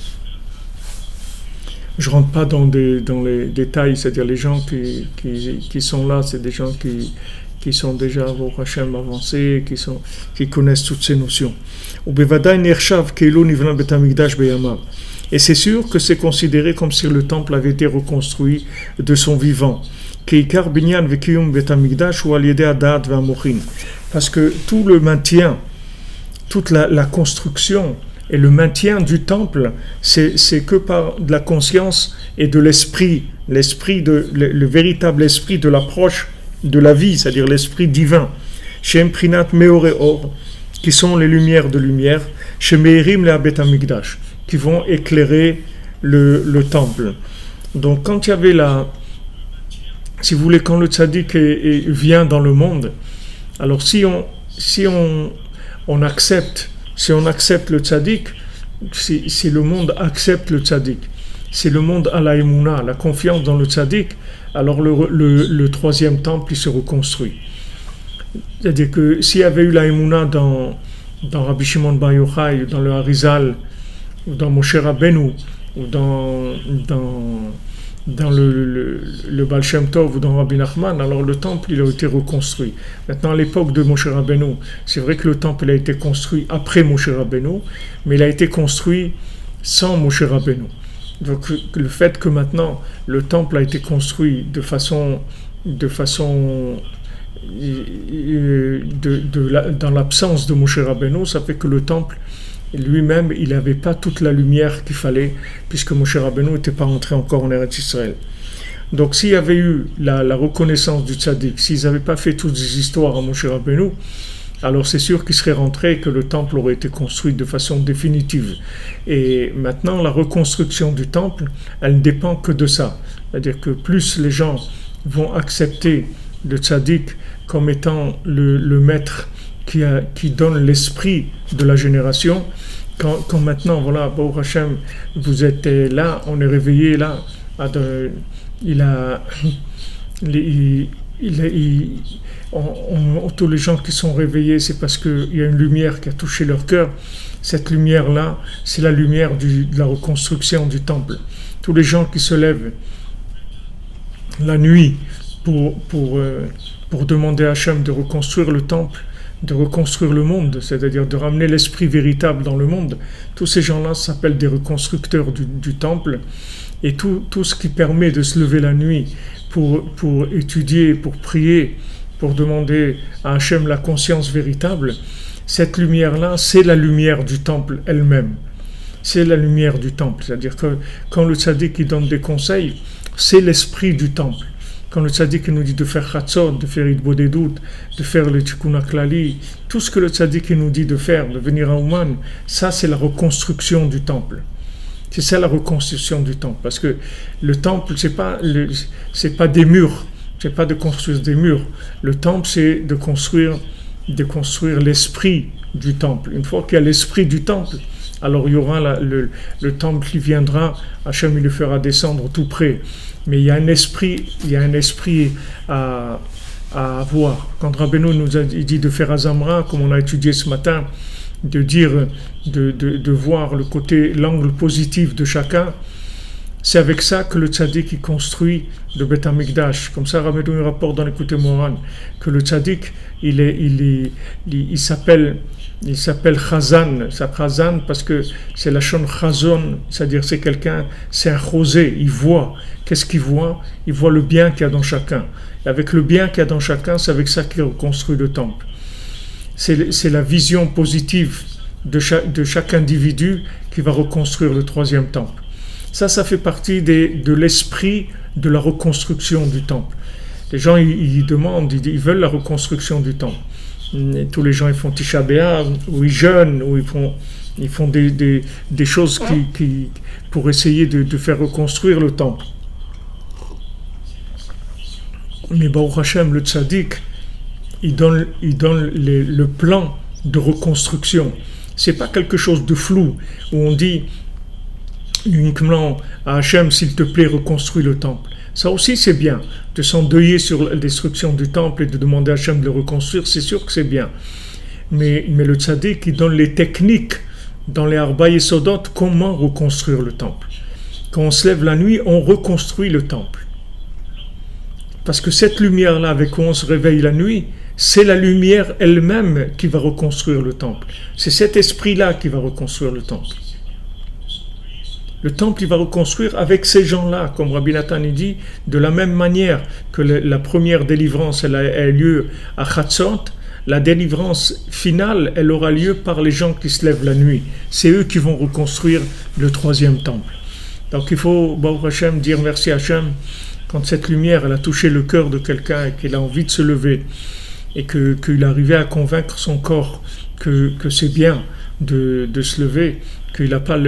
Je ne rentre pas dans les détails, c'est-à-dire les gens qui sont là, c'est des gens qui sont déjà au Hachem avancés, qui connaissent toutes ces notions. Et c'est sûr que c'est considéré comme si le temple avait été reconstruit de son vivant. Parce que tout le maintien, toute la construction et le maintien du temple, c'est que par de la conscience et de l'esprit, le véritable esprit de l'approche de la vie, c'est-à-dire l'esprit divin. Shem Prinat Meoreor, qui sont les lumières de lumière, chez Meirim le Bet Hamikdash, qui vont éclairer le temple. Donc quand il y avait si vous voulez, quand le tzaddik vient dans le monde, alors si on accepte le tzaddik, si le monde accepte le tzaddik, si le monde a la émouna, la confiance dans le tzaddik, alors le troisième temple il se reconstruit. C'est-à-dire que s'il y avait eu la émouna dans Rabbi Shimon Bar Yochai, dans le Harizal, ou dans Moshe Rabbeinu, ou dans le Baal Shem Tov ou dans Rabbi Nachman, alors le temple il a été reconstruit. Maintenant, à l'époque de Moshe Rabbeinu, c'est vrai que le temple il a été construit après Moshe Rabbeinu, mais il a été construit sans Moshe Rabbeinu. Donc le fait que maintenant le temple a été construit de façon dans l'absence de Moshe Rabbeinu, ça fait que le temple lui-même, il n'avait pas toute la lumière qu'il fallait, puisque Moshe Rabbeinu n'était pas entré encore en Eretz Israël. Donc s'il y avait eu la reconnaissance du tzaddik, s'ils n'avaient pas fait toutes ces histoires à Moshe Rabbeinu, alors c'est sûr qu'il serait rentré et que le temple aurait été construit de façon définitive. Et maintenant, la reconstruction du temple, elle ne dépend que de ça. C'est-à-dire que plus les gens vont accepter le tzaddik comme étant le maître qui donne l'esprit de la génération, quand maintenant, voilà, Baruch Hashem, vous êtes là, on est réveillé là, tous les gens qui sont réveillés, c'est parce qu'il y a une lumière qui a touché leur cœur. Cette lumière-là, c'est la lumière de la reconstruction du temple. Tous les gens qui se lèvent la nuit pour demander à Hachem de reconstruire le temple, de reconstruire le monde, c'est-à-dire de ramener l'esprit véritable dans le monde, tous ces gens-là s'appellent des reconstructeurs du temple. Et tout ce qui permet de se lever la nuit pour étudier, pour prier, pour demander à Hachem la conscience véritable, cette lumière-là, c'est la lumière du temple elle-même. C'est la lumière du temple. C'est-à-dire que quand le tzaddik il donne des conseils, c'est l'esprit du temple. Quand le tzaddik nous dit de faire chatzot, de faire idbodedut, de faire le tikkun klali, tout ce que le tzaddik nous dit de faire, de venir à Ouman, ça c'est la reconstruction du temple. C'est ça la reconstruction du temple. Parce que le temple, c'est pas des murs, c'est pas de construire des murs. Le temple, c'est de construire l'esprit du temple. Une fois qu'il y a l'esprit du temple, alors il y aura le temple qui viendra, Hachem il le fera descendre tout près. Mais il y a un esprit à avoir. Quand Rabbeinu nous a dit de faire Azamra, comme on a étudié ce matin, de voir l'angle positif de chacun, c'est avec ça que le tzaddik construit le Bet Hamikdash. Comme ça, Rabbeinu rapporte dans l'Écoute Moran que le tzaddik, il s'appelle Chazan. Ça Chazan parce que c'est la shon Chazon, c'est-à-dire c'est un chosé, il voit. Qu'est-ce qu'il voit? Il voit le bien qu'il y a dans chacun. Et avec le bien qu'il y a dans chacun, c'est avec ça qu'il reconstruit le temple. C'est la vision positive de chaque individu qui va reconstruire le troisième temple. Ça fait partie de l'esprit de la reconstruction du temple. Les gens, ils demandent, ils veulent la reconstruction du temple. Et tous les gens, ils font Tisha B'Av, ou ils jeûnent, ou ils font des choses pour essayer de faire reconstruire le temple. Mais Baruch Hashem, le tzaddik, le plan de reconstruction. C'est pas quelque chose de flou où on dit uniquement à Hachem, s'il te plaît, reconstruis le temple. Ça aussi c'est bien, de s'endeuiller sur la destruction du temple et de demander à Hachem de le reconstruire, c'est sûr que c'est bien. Mais le tzaddik, il donne les techniques dans les Arba Yesodot, comment reconstruire le temple. Quand on se lève la nuit, on reconstruit le temple. Parce que cette lumière-là, avec quoi on se réveille la nuit, c'est la lumière elle-même qui va reconstruire le temple. C'est cet esprit-là qui va reconstruire le temple. Le temple, il va reconstruire avec ces gens-là, comme Rabbi Nathan dit, de la même manière que la première délivrance, elle a lieu à Chatzot, la délivrance finale, elle aura lieu par les gens qui se lèvent la nuit. C'est eux qui vont reconstruire le troisième temple. Donc il faut, Baruch Hashem, dire merci à Hashem, quand cette lumière, elle a touché le cœur de quelqu'un et qu'il a envie de se lever, et qu'il arrivait à convaincre son corps que c'est bien de se lever, qu'il n'a pas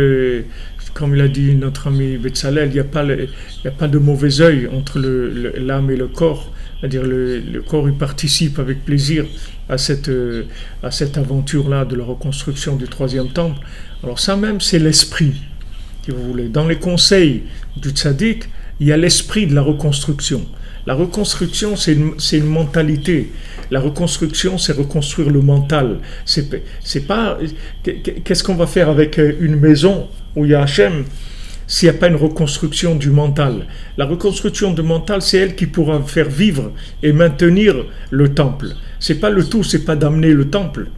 comme il a dit notre ami Betzalel, il n'y a pas de mauvais œil entre l'âme et le corps, c'est-à-dire le corps il participe avec plaisir à cette aventure-là de la reconstruction du troisième temple. Alors ça même c'est l'esprit, si vous voulez. Dans les conseils du tzaddik, il y a l'esprit de la reconstruction. La reconstruction, c'est une mentalité. La reconstruction, c'est reconstruire le mental. C'est pas... Qu'est-ce qu'on va faire avec une maison où il y a Hachem s'il n'y a pas une reconstruction du mental? La reconstruction du mental, c'est elle qui pourra faire vivre et maintenir le temple. C'est pas le tout, c'est pas d'amener le temple.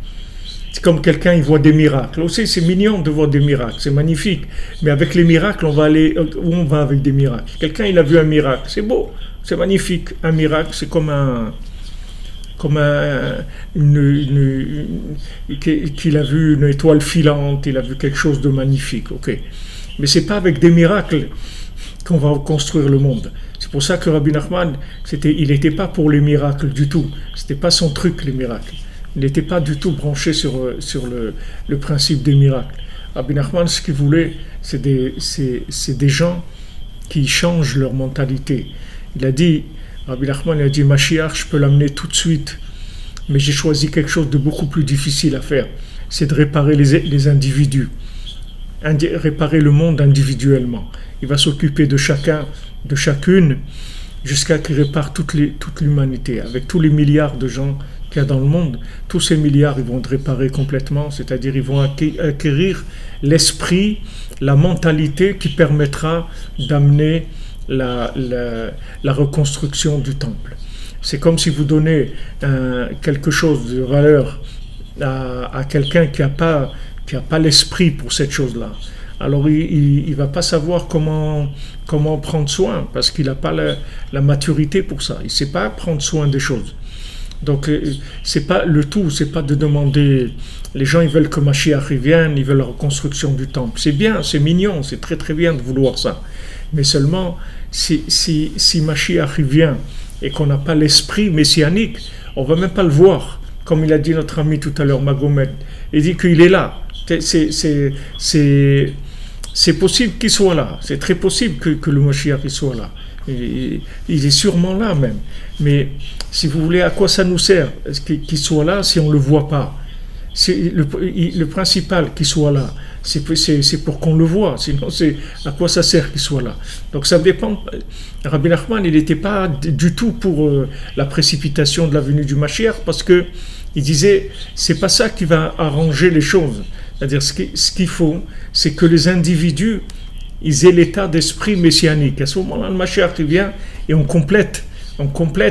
C'est comme quelqu'un, il voit des miracles. Aussi, c'est mignon de voir des miracles, c'est magnifique. Mais avec les miracles, on va aller où on va avec des miracles? Quelqu'un, il a vu un miracle, c'est beau. C'est magnifique. Un miracle, c'est qu'il a vu une étoile filante, il a vu quelque chose de magnifique. Ok. Mais c'est pas avec des miracles qu'on va construire le monde. C'est pour ça que Rabbi Nachman, il n'était pas pour les miracles du tout. C'était pas son truc, les miracles. Il n'était pas du tout branché sur le principe des miracles. Rabbi Nachman, ce qu'il voulait, c'est des gens qui changent leur mentalité. Il a dit, Rabbi Nachman a dit, Mashiach, je peux l'amener tout de suite, mais j'ai choisi quelque chose de beaucoup plus difficile à faire. C'est de réparer les individus, réparer le monde individuellement. Il va s'occuper de chacun, de chacune, jusqu'à qu'il répare toute l'humanité. Avec tous les milliards de gens qu'il y a dans le monde, tous ces milliards, ils vont être réparés complètement, c'est-à-dire ils vont acquérir l'esprit, la mentalité qui permettra d'amener la reconstruction du temple. C'est comme si vous donnez quelque chose de valeur à quelqu'un qui n'a pas l'esprit pour cette chose-là. Alors il va pas savoir comment prendre soin, parce qu'il n'a pas la maturité pour ça. Il ne sait pas prendre soin des choses. Donc c'est pas le tout, c'est pas de demander. Les gens ils veulent que Mashiach revienne, ils veulent la reconstruction du temple. C'est bien, c'est mignon, c'est très très bien de vouloir ça. Mais seulement si Mashiach vient et qu'on n'a pas l'esprit messianique, on va même pas le voir. Comme il a dit notre ami tout à l'heure, Magomed, il dit qu'il est là. C'est possible qu'il soit là. C'est très possible que le Mashiach soit là. Il est sûrement là même. Mais si vous voulez, à quoi ça nous sert qu'il soit là si on ne le voit pas? C'est le principal qu'il soit là. C'est pour qu'on le voit. Sinon, à quoi ça sert qu'il soit là? Donc ça dépend. Rabbi Nachman, il n'était pas du tout pour la précipitation de la venue du Mashiach, parce que il disait, c'est pas ça qui va arranger les choses. C'est-à-dire, ce qu'il faut, c'est que les individus, ils aient l'état d'esprit messianique. À ce moment-là, le Mashiach vient et on complète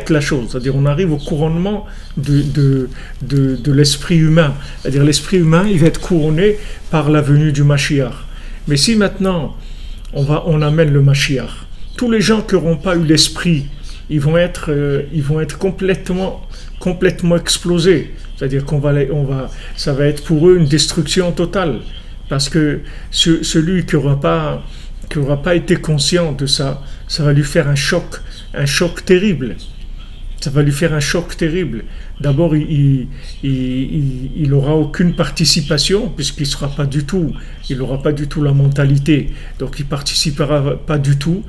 la chose. C'est-à-dire, on arrive au couronnement de l'esprit humain. C'est-à-dire, l'esprit humain, il va être couronné par la venue du Mashiach. Mais si maintenant, on amène le Mashiach, tous les gens qui n'auront pas eu l'esprit, ils vont être complètement explosés. C'est-à-dire ça va être pour eux une destruction totale. Parce que celui qui n'aura pas été conscient de ça, ça va lui faire un choc terrible. Ça va lui faire un choc terrible. D'abord, il n'aura aucune participation, puisqu'il n'aura pas du tout la mentalité. Donc, il ne participera pas du tout.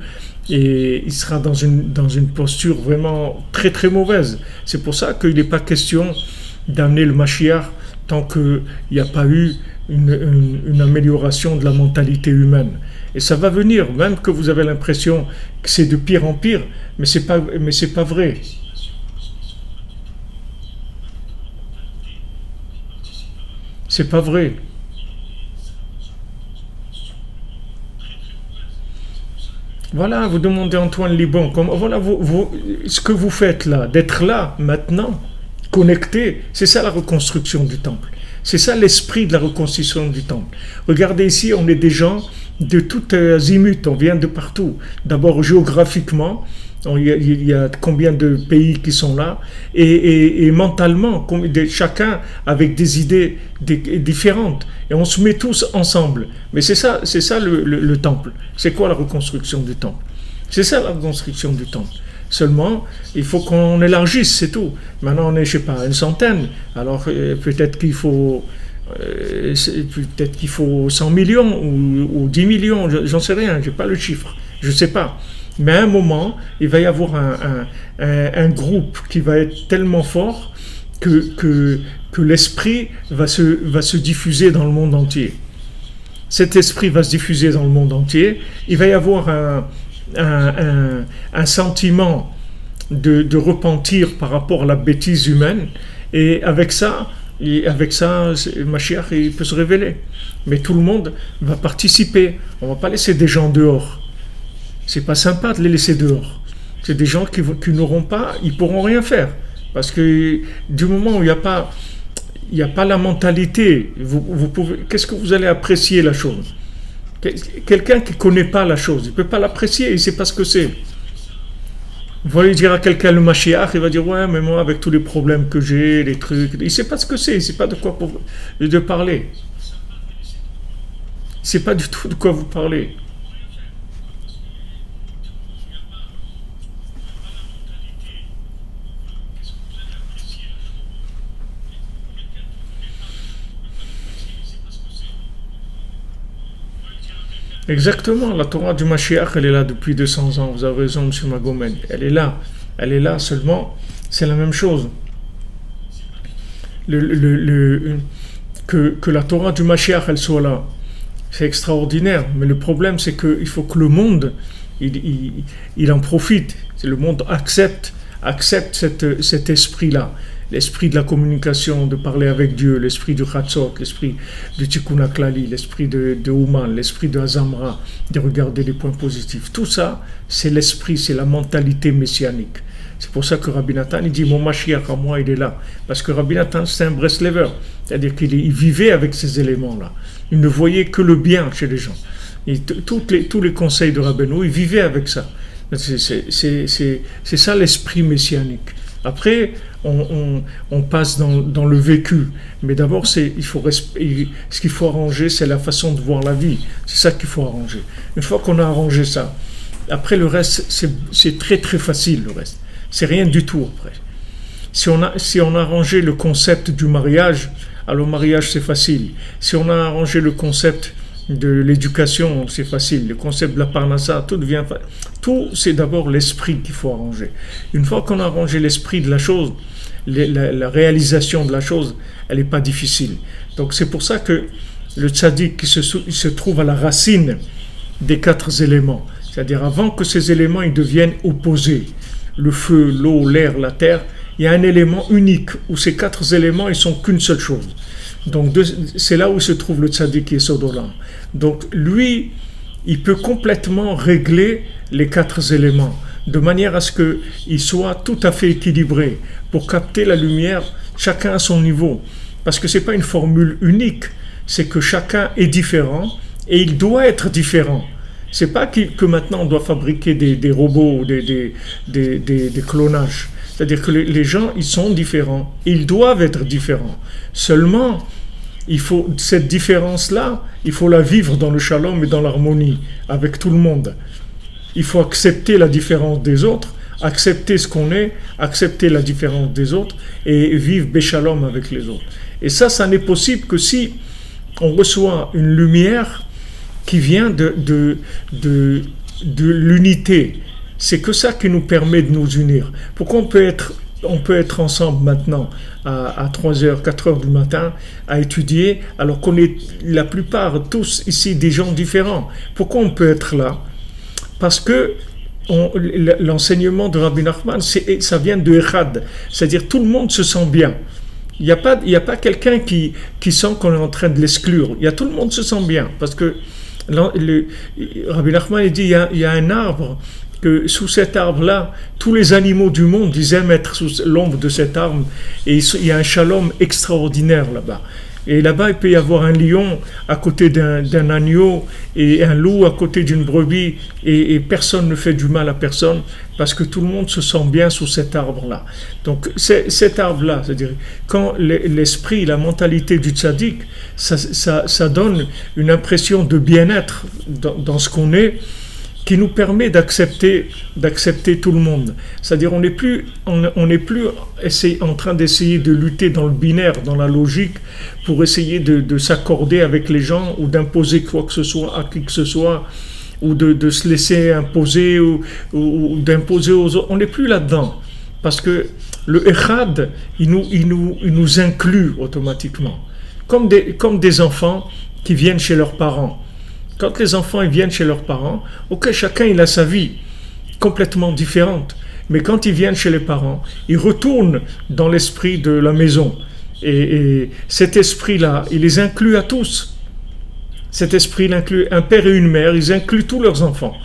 et il sera dans une posture vraiment très très mauvaise. C'est pour ça qu'il n'est pas question d'amener le Mashiach tant qu'il n'y a pas eu une amélioration de la mentalité humaine. Et ça va venir, même que vous avez l'impression que c'est de pire en pire, mais c'est pas vrai. C'est pas vrai. Voilà, vous demandez à Antoine Libon, voilà, ce que vous faites là, d'être là, maintenant, connecté, c'est ça la reconstruction du temple. C'est ça l'esprit de la reconstruction du temple. Regardez ici, on est des gens de tout azimut, on vient de partout. D'abord géographiquement, il y a combien de pays qui sont là, et mentalement, chacun avec des idées différentes. Et on se met tous ensemble. Mais c'est ça le temple. C'est quoi la reconstruction du temple? C'est ça la reconstruction du temple. Seulement, il faut qu'on élargisse, c'est tout. Maintenant, on est, je sais pas, une centaine. Alors, peut-être qu'il faut 100 millions ou 10 millions, j'en sais rien, j'ai pas le chiffre, je sais pas. Mais à un moment, il va y avoir un groupe qui va être tellement fort que l'esprit va se diffuser dans le monde entier. Cet esprit va se diffuser dans le monde entier. Il va y avoir un sentiment de repentir par rapport à la bêtise humaine. Et avec ça, Mashiach, il peut se révéler. Mais tout le monde va participer. On ne va pas laisser des gens dehors. C'est pas sympa de les laisser dehors. C'est des gens qui n'auront pas, ils pourront rien faire. Parce que du moment où il n'y a pas la mentalité, qu'est-ce que vous allez apprécier la chose? Quelqu'un qui ne connaît pas la chose, il ne peut pas l'apprécier, il ne sait pas ce que c'est. Vous allez dire à quelqu'un le Mashiach, il va dire ouais, mais moi avec tous les problèmes que j'ai, les trucs, il ne sait pas ce que c'est, il ne sait pas de quoi de parler. Il ne sait pas du tout de quoi vous parlez. Exactement, la Torah du Mashiach, elle est là depuis 200 ans, vous avez raison, M. Magomed, elle est là seulement, c'est la même chose. Que la Torah du Mashiach, elle soit là, c'est extraordinaire, mais le problème, c'est qu'il faut que le monde, il en profite, le monde accepte cet esprit-là. L'esprit de la communication, de parler avec Dieu, l'esprit du Chatzot, l'esprit du Tikkun HaKlali, l'esprit de Ouman, l'esprit de Azamra, de regarder les points positifs. Tout ça, c'est l'esprit, c'est la mentalité messianique. C'est pour ça que Rabbi Nathan, il dit, mon Mashiach à moi, il est là. Parce que Rabbi Nathan, c'est un Breslever. C'est-à-dire qu'il vivait avec ces éléments-là. Il ne voyait que le bien chez les gens. Et tous les conseils de Rabbeinu, il vivait avec ça. C'est ça l'esprit messianique. Après, on passe dans le vécu. Mais d'abord, ce qu'il faut arranger, c'est la façon de voir la vie. C'est ça qu'il faut arranger. Une fois qu'on a arrangé ça, après le reste, c'est très très facile le reste. C'est rien du tout après. Si on a arrangé le concept du mariage, alors le mariage c'est facile. Si on a arrangé le concept de l'éducation, c'est facile. Le concept de la parnassa, tout c'est d'abord l'esprit qu'il faut arranger. Une fois qu'on a arrangé l'esprit de la chose, la réalisation de la chose, elle n'est pas difficile. Donc c'est pour ça que le tzaddik il se trouve à la racine des 4 éléments. C'est-à-dire avant que ces éléments ils deviennent opposés, le feu, l'eau, l'air, la terre, il y a un élément unique où ces 4 éléments ils sont qu'une seule chose. Donc c'est là où se trouve le tzaddik qui est Sodolam. Donc lui, il peut complètement régler les 4 éléments de manière à ce qu'il soit tout à fait équilibré pour capter la lumière, chacun à son niveau. Parce que ce n'est pas une formule unique, c'est que chacun est différent et il doit être différent. C'est pas que maintenant on doit fabriquer des robots ou des clonages. C'est-à-dire que les gens, ils sont différents. Ils doivent être différents. Seulement, cette différence-là, il faut la vivre dans le shalom et dans l'harmonie avec tout le monde. Il faut accepter la différence des autres, accepter ce qu'on est, accepter la différence des autres et vivre béchalom avec les autres. Et ça n'est possible que si on reçoit une lumière qui vient de de l'unité. C'est que ça qui nous permet de nous unir. Pourquoi on peut être ensemble maintenant à 3 heures, 4 heures du matin à étudier alors qu'on est la plupart tous ici des gens différents. Pourquoi on peut être là? Parce que l'enseignement de Rabbi Nachman, ça vient de Echad, c'est-à-dire tout le monde se sent bien. Il n'y a pas quelqu'un qui sent qu'on est en train de l'exclure. Tout le monde se sent bien parce que Rabbi Nachman il dit il y a un arbre que sous cet arbre-là, tous les animaux du monde, ils aiment être sous l'ombre de cet arbre et il y a un shalom extraordinaire là-bas. Et là-bas, il peut y avoir un lion à côté d'un agneau et un loup à côté d'une brebis et personne ne fait du mal à personne parce que tout le monde se sent bien sous cet arbre-là. Donc cet arbre-là, c'est-à-dire quand l'esprit, la mentalité du tzaddik, ça donne une impression de bien-être dans ce qu'on est, qui nous permet d'accepter tout le monde. C'est-à-dire on n'est plus en train d'essayer de lutter dans le binaire, dans la logique, pour essayer de s'accorder avec les gens ou d'imposer quoi que ce soit à qui que ce soit, ou de se laisser imposer ou d'imposer aux autres. On n'est plus là-dedans. Parce que le Echad, il nous inclut automatiquement. Comme des enfants qui viennent chez leurs parents. Quand les enfants ils viennent chez leurs parents, ok, chacun il a sa vie complètement différente. Mais quand ils viennent chez les parents, ils retournent dans l'esprit de la maison. Et cet esprit-là, il les inclut à tous. Cet esprit, il inclut un père et une mère, ils incluent tous leurs enfants.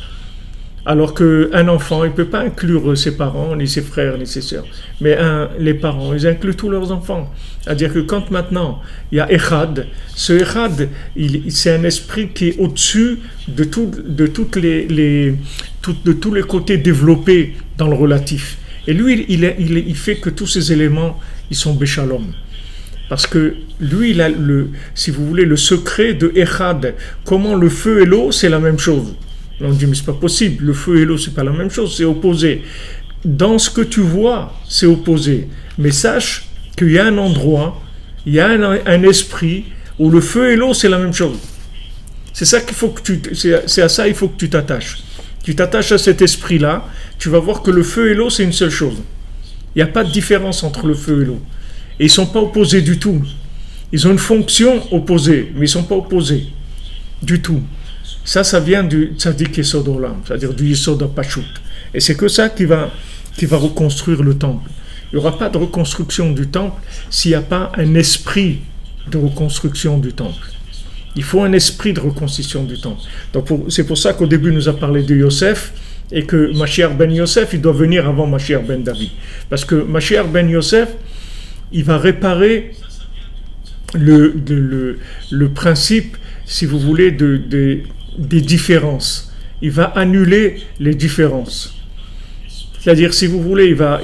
Alors qu'un enfant, il ne peut pas inclure ses parents, ni ses frères, ni ses sœurs. Mais les parents, ils incluent tous leurs enfants. C'est-à-dire que quand maintenant, il y a Echad, ce Echad, c'est un esprit qui est au-dessus de tous les côtés développés dans le relatif. Et lui, il fait que tous ces éléments, ils sont Béchalom. Parce que lui, il a si vous voulez, le secret de Echad. Comment le feu et l'eau, c'est la même chose. On dit, mais c'est pas possible, le feu et l'eau, c'est pas la même chose, c'est opposé. Dans ce que tu vois, c'est opposé. Mais sache qu'il y a un endroit, il y a un esprit où le feu et l'eau, c'est la même chose. C'est ça qu'il faut que c'est à ça il faut que tu t'attaches. Tu t'attaches à cet esprit-là, tu vas voir que le feu et l'eau, c'est une seule chose. Il n'y a pas de différence entre le feu et l'eau. Et ils ne sont pas opposés du tout. Ils ont une fonction opposée, mais ils ne sont pas opposés du tout. Ça vient du Tzadik Yesod Olam, c'est-à-dire du Yesod HaPashut. Et c'est que ça qui va reconstruire le temple. Il n'y aura pas de reconstruction du temple s'il n'y a pas un esprit de reconstruction du temple. Il faut un esprit de reconstruction du temple. Donc c'est pour ça qu'au début, nous a parlé de Yosef et que Mashiach ben Yosef, il doit venir avant Mashiach ben David. Parce que Mashiach ben Yosef, il va réparer le principe, si vous voulez, des différences. Il va annuler les différences. C'est-à-dire, si vous voulez, il va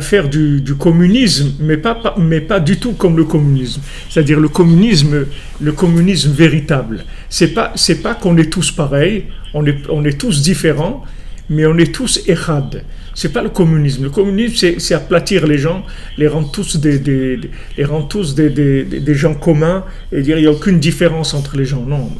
faire du communisme, mais pas du tout comme le communisme. C'est-à-dire le communisme véritable. C'est pas qu'on est tous pareils, on est tous différents, mais on est tous echad. C'est pas le communisme. Le communisme, c'est aplatir les gens, les rendre tous des gens communs et dire il n'y a aucune différence entre les gens. Non.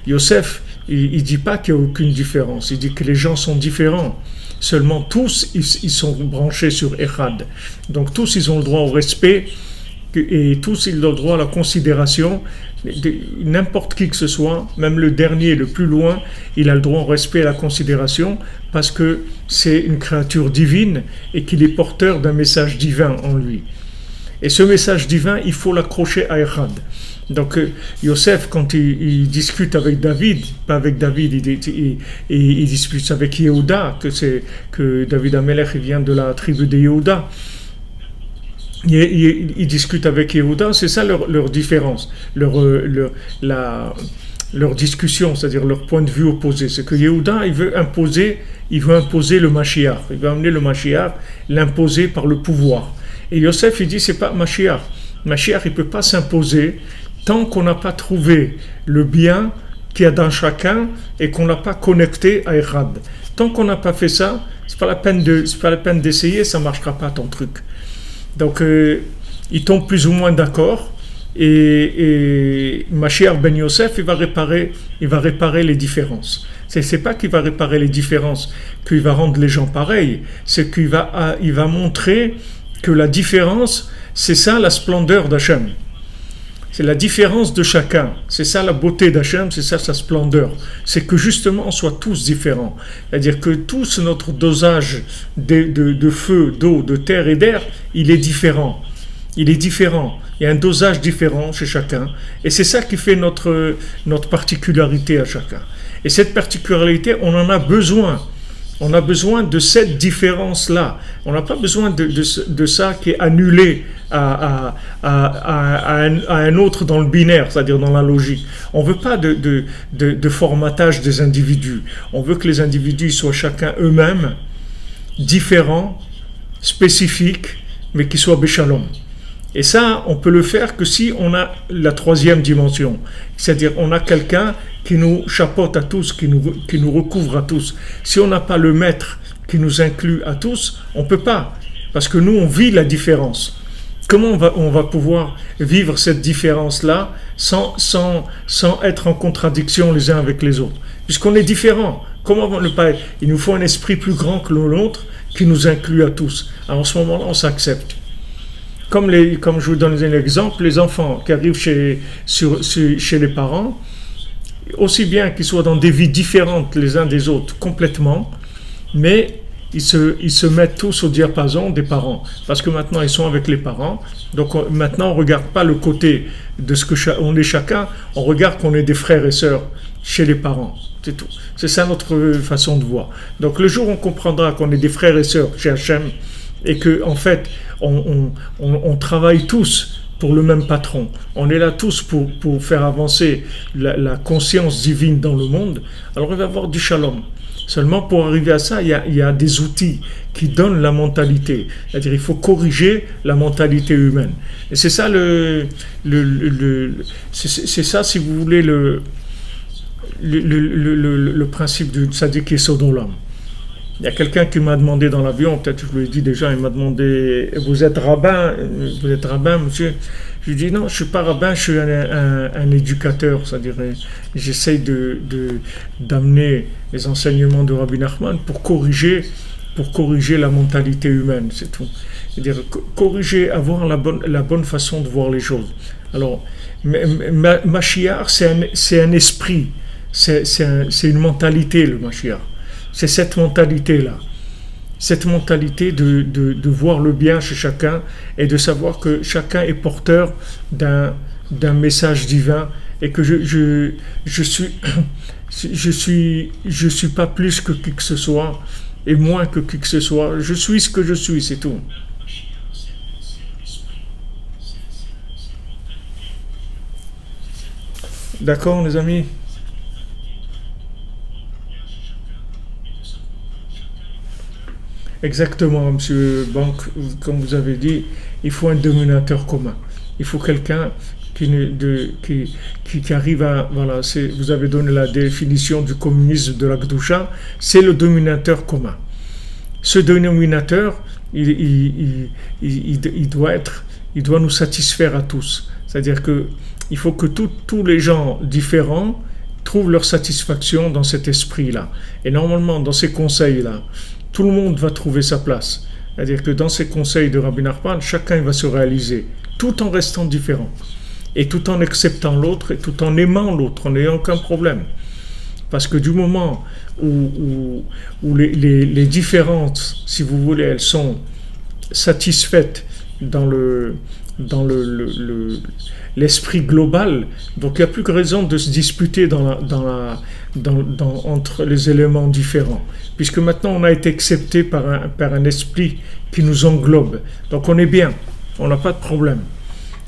Yosef, il dit pas qu'il n'y a aucune différence. Il dit que les gens sont différents. Seulement tous, ils sont branchés sur Echad. Donc tous, ils ont le droit au respect et tous, ils ont le droit à la considération. N'importe qui que ce soit, même le dernier, le plus loin, il a le droit au respect et à la considération parce que c'est une créature divine et qu'il est porteur d'un message divin en lui. Et ce message divin, il faut l'accrocher à Echad. Donc Yosef, quand il discute avec David, pas avec David, il dispute avec Yehuda, que David Amelech il vient de la tribu de Yehuda. Ils discutent avec Yehuda, c'est ça leur différence, leur discussion, c'est-à-dire leur point de vue opposé. C'est que Yehuda, il veut imposer le Mashiach, il veut amener le Mashiach, l'imposer par le pouvoir. Et Yosef, il dit, c'est pas Mashiach. Mashiach, il peut pas s'imposer tant qu'on n'a pas trouvé le bien qu'il y a dans chacun et qu'on n'a pas connecté à Echad. Tant qu'on n'a pas fait ça, c'est pas la peine d'essayer, ça marchera pas ton truc. Donc ils tombent plus ou moins d'accord et Mashiach ben Yosef, il va réparer les différences. C'est pas qu'il va réparer les différences, qu'il va rendre les gens pareils, c'est qu'il va montrer que la différence, c'est ça la splendeur d'Hachem. C'est la différence de chacun. C'est ça la beauté d'Hachem, c'est ça sa splendeur. C'est que justement on soit tous différents. C'est-à-dire que tous notre dosage de feu, d'eau, de terre et d'air, il est différent. Il est différent. Il y a un dosage différent chez chacun. Et c'est ça qui fait notre particularité à chacun. Et cette particularité, on en a besoin. On a besoin de cette différence-là. On n'a pas besoin de ça qui est annulé à un autre dans le binaire, c'est-à-dire dans la logique. On ne veut pas de formatage des individus. On veut que les individus soient chacun eux-mêmes, différents, spécifiques, mais qui soient béchalom. Et ça, on peut le faire que si on a la troisième dimension. C'est-à-dire, on a quelqu'un qui nous chapeaute à tous, qui nous recouvre à tous. Si on n'a pas le maître qui nous inclut à tous, on ne peut pas. Parce que nous, on vit la différence. Comment on va pouvoir vivre cette différence-là sans être en contradiction les uns avec les autres? Puisqu'on est différents. Comment ne pas être? Il nous faut un esprit plus grand que l'autre qui nous inclut à tous. Alors, en ce moment-là, on s'accepte. Comme je vous donne un exemple, les enfants qui arrivent chez les parents, aussi bien qu'ils soient dans des vies différentes les uns des autres complètement, mais ils se mettent tous au diapason des parents, parce que maintenant ils sont avec les parents. Donc maintenant on ne regarde pas le côté de ce que on est chacun, on regarde qu'on est des frères et sœurs chez les parents, c'est tout. C'est ça notre façon de voir. Donc le jour où on comprendra qu'on est des frères et sœurs chez Hachem, et que en fait on travaille tous pour le même patron, on est là tous pour faire avancer la conscience divine dans le monde, alors il va y avoir du shalom. Seulement pour arriver à ça, il y a des outils qui donnent la mentalité, c'est-à-dire il faut corriger la mentalité humaine. Et c'est ça c'est ça, si vous voulez, le principe du tzaddik Yesod Olam. Il y a quelqu'un qui m'a demandé dans l'avion, peut-être je lui ai dit déjà, il m'a demandé, vous êtes rabbin, monsieur? Je lui ai dit non, je ne suis pas rabbin, je suis un éducateur, c'est-à-dire j'essaye d'amener les enseignements de Rabbi Nachman pour corriger la mentalité humaine, c'est tout. C'est-à-dire corriger, avoir la bonne façon de voir les choses. Alors, Mashiach, c'est un esprit, c'est une mentalité, le Mashiach. C'est cette mentalité-là. Cette mentalité de voir le bien chez chacun et de savoir que chacun est porteur d'un message divin et que je suis pas plus que qui que ce soit et moins que qui que ce soit. Je suis ce que je suis, c'est tout. D'accord, les amis? Exactement, monsieur Banque, comme vous avez dit, il faut un dominateur commun. Il faut quelqu'un qui arrive à... Voilà, vous avez donné la définition du communisme de la Gdoucha, c'est le dominateur commun. Ce dénominateur, il doit nous satisfaire à tous. C'est-à-dire qu'il faut que tous les gens différents trouvent leur satisfaction dans cet esprit-là. Et normalement, dans ces conseils-là, tout le monde va trouver sa place. C'est-à-dire que dans ces conseils de Rabbi Nachman, chacun va se réaliser, tout en restant différent. Et tout en acceptant l'autre, et tout en aimant l'autre, en n'ayant aucun problème. Parce que du moment où les différences, si vous voulez, elles sont satisfaites dans l'esprit global, donc il n'y a plus que raison de se disputer entre les éléments différents, puisque maintenant on a été accepté par un esprit qui nous englobe, donc on est bien, on n'a pas de problème,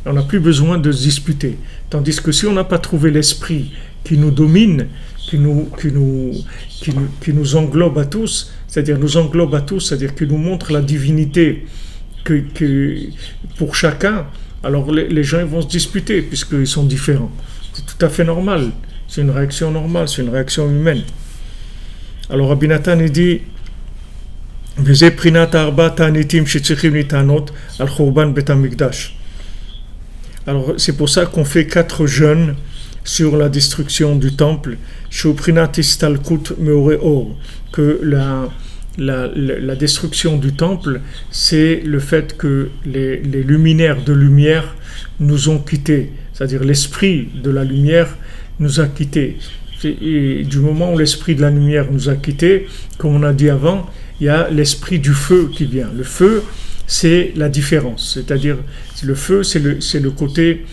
on n'a plus besoin de se disputer, tandis que si on n'a pas trouvé l'esprit qui nous domine, qui nous englobe à tous, c'est-à-dire qu'il nous montre la divinité que pour chacun, alors les gens vont se disputer puisqu'ils sont différents. C'est tout à fait normal. C'est une réaction normale, c'est une réaction humaine. Alors Rabbi Nathan dit Veze prinat arba ta'anitim shetzrichim nitanot al churban bet hamikdash. Alors c'est pour ça qu'on fait 4 jeûnes sur la destruction du temple, que la destruction du temple, c'est le fait que les luminaires de lumière nous ont quittés, c'est-à-dire l'esprit de la lumière nous a quittés. Et du moment où l'esprit de la lumière nous a quittés, comme on a dit avant, il y a l'esprit du feu qui vient. Le feu, c'est la différence, c'est-à-dire le feu, c'est le côté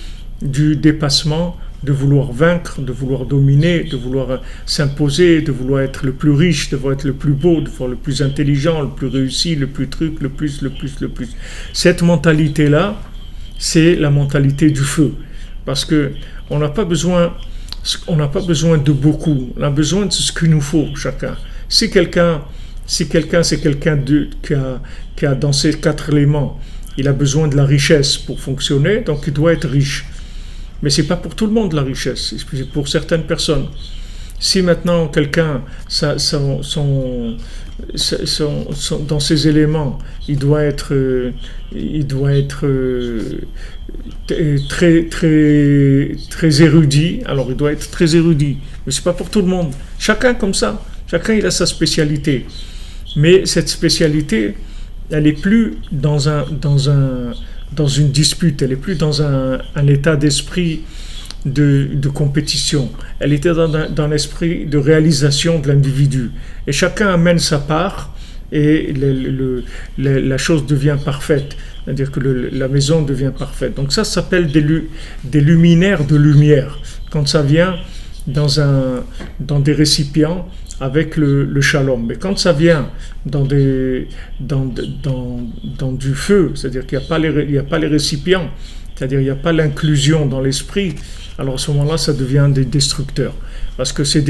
du dépassement, de vouloir vaincre, de vouloir dominer, de vouloir s'imposer, de vouloir être le plus riche, de vouloir être le plus beau, de vouloir le plus intelligent, le plus réussi, le plus truc, le plus. Cette mentalité-là, c'est la mentalité du feu. Parce que on n'a pas besoin de beaucoup, on a besoin de ce qu'il nous faut, chacun. Si quelqu'un c'est quelqu'un qui a dans ces 4 éléments, il a besoin de la richesse pour fonctionner, donc il doit être riche. Mais ce n'est pas pour tout le monde la richesse, c'est pour certaines personnes. Si maintenant quelqu'un, dans ses éléments, il doit être très, très, très érudit, alors il doit être très érudit. Mais ce n'est pas pour tout le monde. Chacun comme ça, chacun il a sa spécialité. Mais cette spécialité, elle n'est plus dans une dispute, elle n'est plus dans un état d'esprit de compétition. Elle était dans l'esprit de réalisation de l'individu. Et chacun amène sa part et la chose devient parfaite. C'est-à-dire que la maison devient parfaite. Donc ça s'appelle des luminaires de lumière. Quand ça vient dans des récipients avec le shalom. Mais quand ça vient dans du feu, c'est-à-dire qu'il n'y a pas les récipients, c'est-à-dire il n'y a pas l'inclusion dans l'esprit, alors à ce moment-là, ça devient des destructeurs. Parce que ces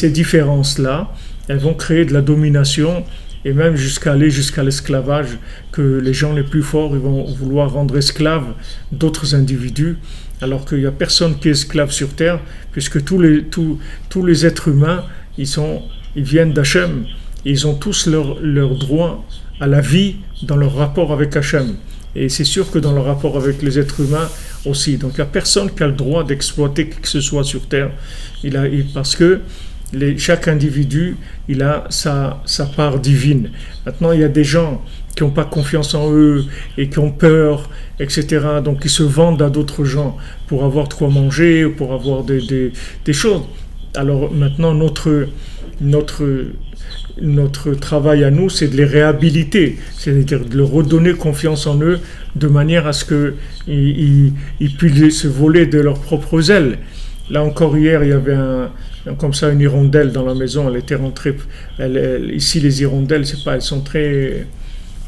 différences-là, elles vont créer de la domination et même aller jusqu'à l'esclavage, que les gens les plus forts ils vont vouloir rendre esclaves d'autres individus, alors qu'il n'y a personne qui est esclave sur terre, puisque tous les êtres humains, ils viennent d'Hachem, ils ont tous leur droit à la vie dans leur rapport avec Hachem. Et c'est sûr que dans leur rapport avec les êtres humains aussi. Donc il n'y a personne qui a le droit d'exploiter qui que ce soit sur terre, parce que chaque individu, il a sa part divine. Maintenant, il y a des gens qui n'ont pas confiance en eux et qui ont peur, etc. Donc, ils se vendent à d'autres gens pour avoir de quoi manger, pour avoir des choses. Alors, maintenant, notre travail à nous, c'est de les réhabiliter, c'est-à-dire de leur redonner confiance en eux de manière à ce qu'ils puissent se voler de leurs propres ailes. Là encore, hier, il y avait comme ça une hirondelle dans la maison. Elle était rentrée. Ici, les hirondelles, c'est pas, elles sont très.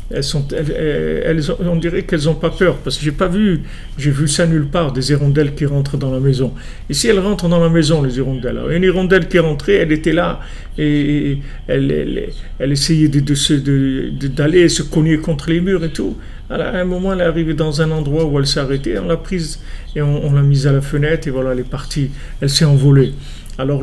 On dirait qu'elles n'ont pas peur, parce que j'ai vu ça nulle part, des hirondelles qui rentrent dans la maison. Ici, elles rentrent dans la maison, les hirondelles. Alors, une hirondelle qui est rentrée, elle était là, et elle essayait d'aller se cogner contre les murs et tout. Alors, à un moment, elle est arrivée dans un endroit où elle s'est arrêtée, on l'a prise, et on l'a mise à la fenêtre, et voilà, elle est partie, elle s'est envolée. Alors,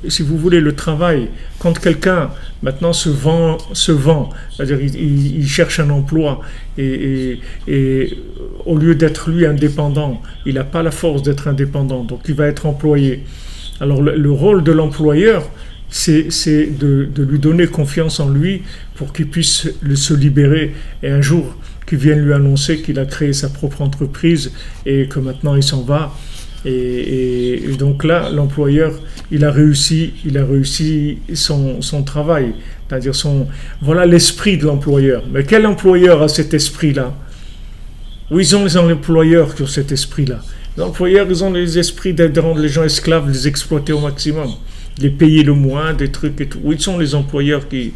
si vous voulez, le travail, quand quelqu'un maintenant se vend, c'est-à-dire il cherche un emploi et au lieu d'être lui indépendant, il n'a pas la force d'être indépendant, donc il va être employé. Alors, le rôle de l'employeur, c'est de lui donner confiance en lui pour qu'il puisse se libérer et un jour qu'il vienne lui annoncer qu'il a créé sa propre entreprise et que maintenant il s'en va. Et donc là, l'employeur, il a réussi son travail, c'est-à-dire voilà l'esprit de l'employeur. Mais quel employeur a cet esprit-là? Où ils ont les employeurs qui ont cet esprit-là? Les employeurs, ils ont les esprits de rendre les gens esclaves, les exploiter au maximum, les payer le moins, des trucs et tout. Où sont les employeurs qui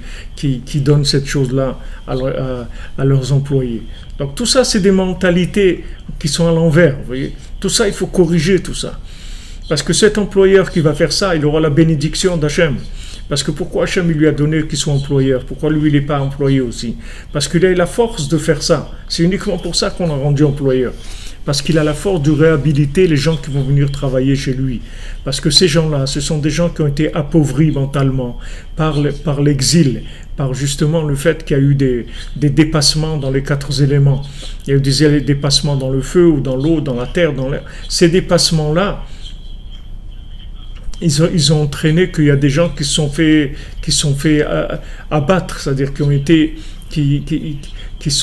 donnent cette chose-là à leurs employés? Donc tout ça, c'est des mentalités qui sont à l'envers, vous voyez. Tout ça, il faut corriger tout ça. Parce que cet employeur qui va faire ça, il aura la bénédiction d'Hachem. Parce que pourquoi Hachem lui a donné qu'il soit employeur? Pourquoi lui, il n'est pas employé aussi? Parce qu'il a la force de faire ça. C'est uniquement pour ça qu'on l'a rendu employeur. Parce qu'il a la force de réhabiliter les gens qui vont venir travailler chez lui. Parce que ces gens-là, ce sont des gens qui ont été appauvris mentalement par l'exil, par justement le fait qu'il y a eu des dépassements dans les quatre éléments. Il y a eu des dépassements dans le feu ou dans l'eau, dans la terre, dans l'air. Ces dépassements-là, ils ont entraîné qu'il y a des gens qui se sont fait abattre, c'est-à-dire qui ont été qui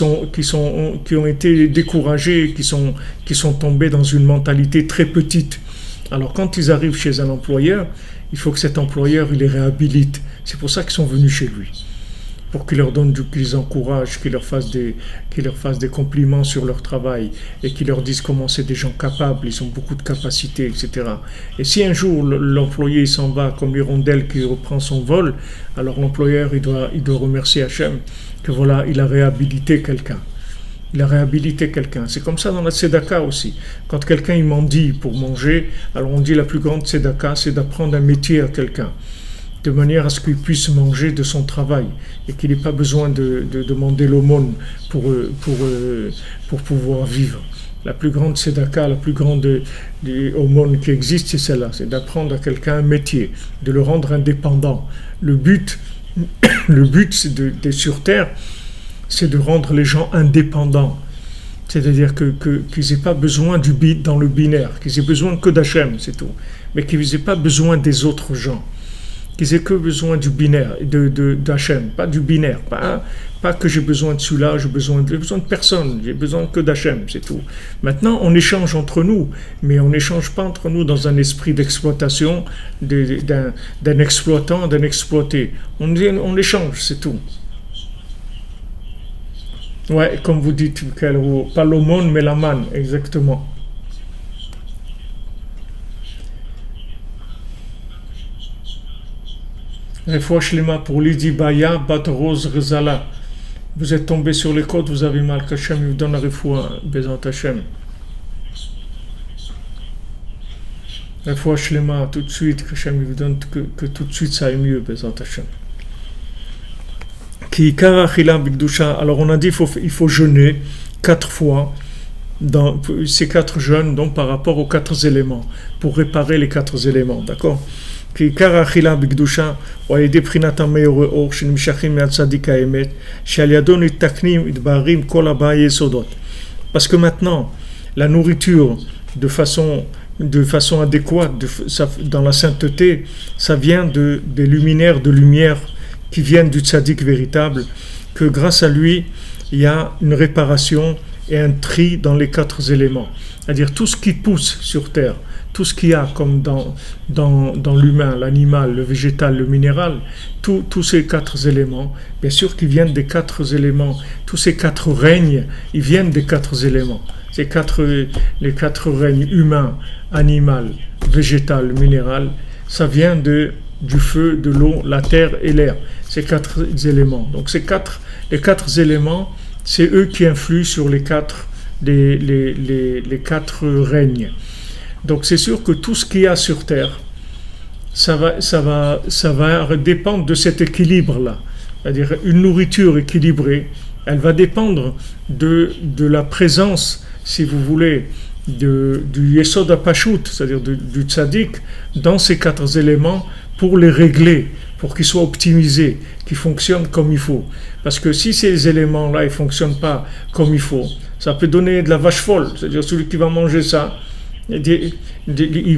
ont été découragés, qui sont tombés dans une mentalité très petite. Alors quand ils arrivent chez un employeur, il faut que cet employeur il les réhabilite. C'est pour ça qu'ils sont venus chez lui, pour qu'il leur donne, qu'il les encourage, qu'il leur fasse des compliments sur leur travail et qu'il leur dise comment c'est des gens capables, ils ont beaucoup de capacités, etc. Et si un jour l'employé s'en va comme l'hirondelle qui reprend son vol, alors l'employeur il doit remercier Hachem que voilà, il a réhabilité quelqu'un. Il a réhabilité quelqu'un. C'est comme ça dans la tzedaka aussi. Quand quelqu'un il mendie pour manger, alors on dit la plus grande tzedaka, c'est d'apprendre un métier à quelqu'un, de manière à ce qu'il puisse manger de son travail et qu'il n'ait pas besoin de demander l'aumône pour pouvoir vivre. La plus grande tzedaka, la plus grande aumône qui existe, c'est celle-là, c'est d'apprendre à quelqu'un un métier, de le rendre indépendant. Le but c'est sur terre, c'est de rendre les gens indépendants. C'est-à-dire qu'ils n'aient pas besoin dans le binaire, qu'ils aient besoin que d'Hachem, c'est tout. Mais qu'ils n'aient pas besoin des autres gens. Qu'ils aient que besoin du binaire, d'Hachem, pas du binaire. Pas que j'ai besoin de celui-là, j'ai besoin de personne, j'ai besoin que d'Hachem, c'est tout. Maintenant, on échange entre nous, mais on n'échange pas entre nous dans un esprit d'exploitation, d'un exploitant, d'un exploité. On échange, c'est tout. Ouais, comme vous dites, pas l'aumône, mais la manne, exactement. Refoua Shlema pour Lydie Baya, Bat Rose Rezala. Vous êtes tombé sur les côtes, vous avez mal, qu'Hachem vous donne la refoua, Bézant Hachem. Refoua Shlema, tout de suite, qu'Hachem vous donne que tout de suite ça aille mieux, Bézant Hachem. Alors on a dit il faut jeûner 4 fois dans ces 4 jeûnes, donc par rapport aux 4 éléments, pour réparer les 4 éléments, d'accord? Parce que maintenant la nourriture de façon adéquate dans la sainteté, ça vient des luminaires de lumière qui viennent du tzaddik véritable, que grâce à lui il y a une réparation et un tri dans les 4 éléments, c'est-à-dire tout ce qui pousse sur terre, tout ce qu'il y a comme dans l'humain, l'animal, le végétal, le minéral, tous ces 4 éléments, bien sûr qu'ils viennent des 4 éléments, tous ces 4 règnes, ils viennent des 4 éléments. Les 4 règnes humain, animal, végétal, minéral, ça vient du feu, de l'eau, la terre et l'air. Ces 4 éléments. Donc les 4 éléments, c'est eux qui influent sur les 4 règnes. Donc c'est sûr que tout ce qu'il y a sur terre, ça va dépendre de cet équilibre-là. C'est-à-dire une nourriture équilibrée, elle va dépendre de la présence, si vous voulez, du Yesod HaPashut, c'est-à-dire du tzaddik, dans ces 4 éléments pour les régler, pour qu'ils soient optimisés, qu'ils fonctionnent comme il faut. Parce que si ces éléments-là ne fonctionnent pas comme il faut, ça peut donner de la vache folle, c'est-à-dire celui qui va manger ça, il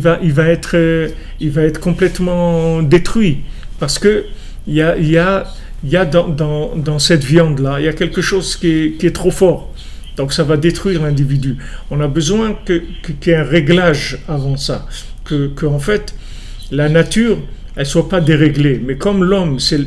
va être complètement détruit, parce que il y a dans cette viande-là, il y a quelque chose qui est trop fort. Donc ça va détruire l'individu. On a besoin qu'il y ait un réglage avant ça, que en fait la nature elle soit pas déréglée. Mais comme l'homme, c'est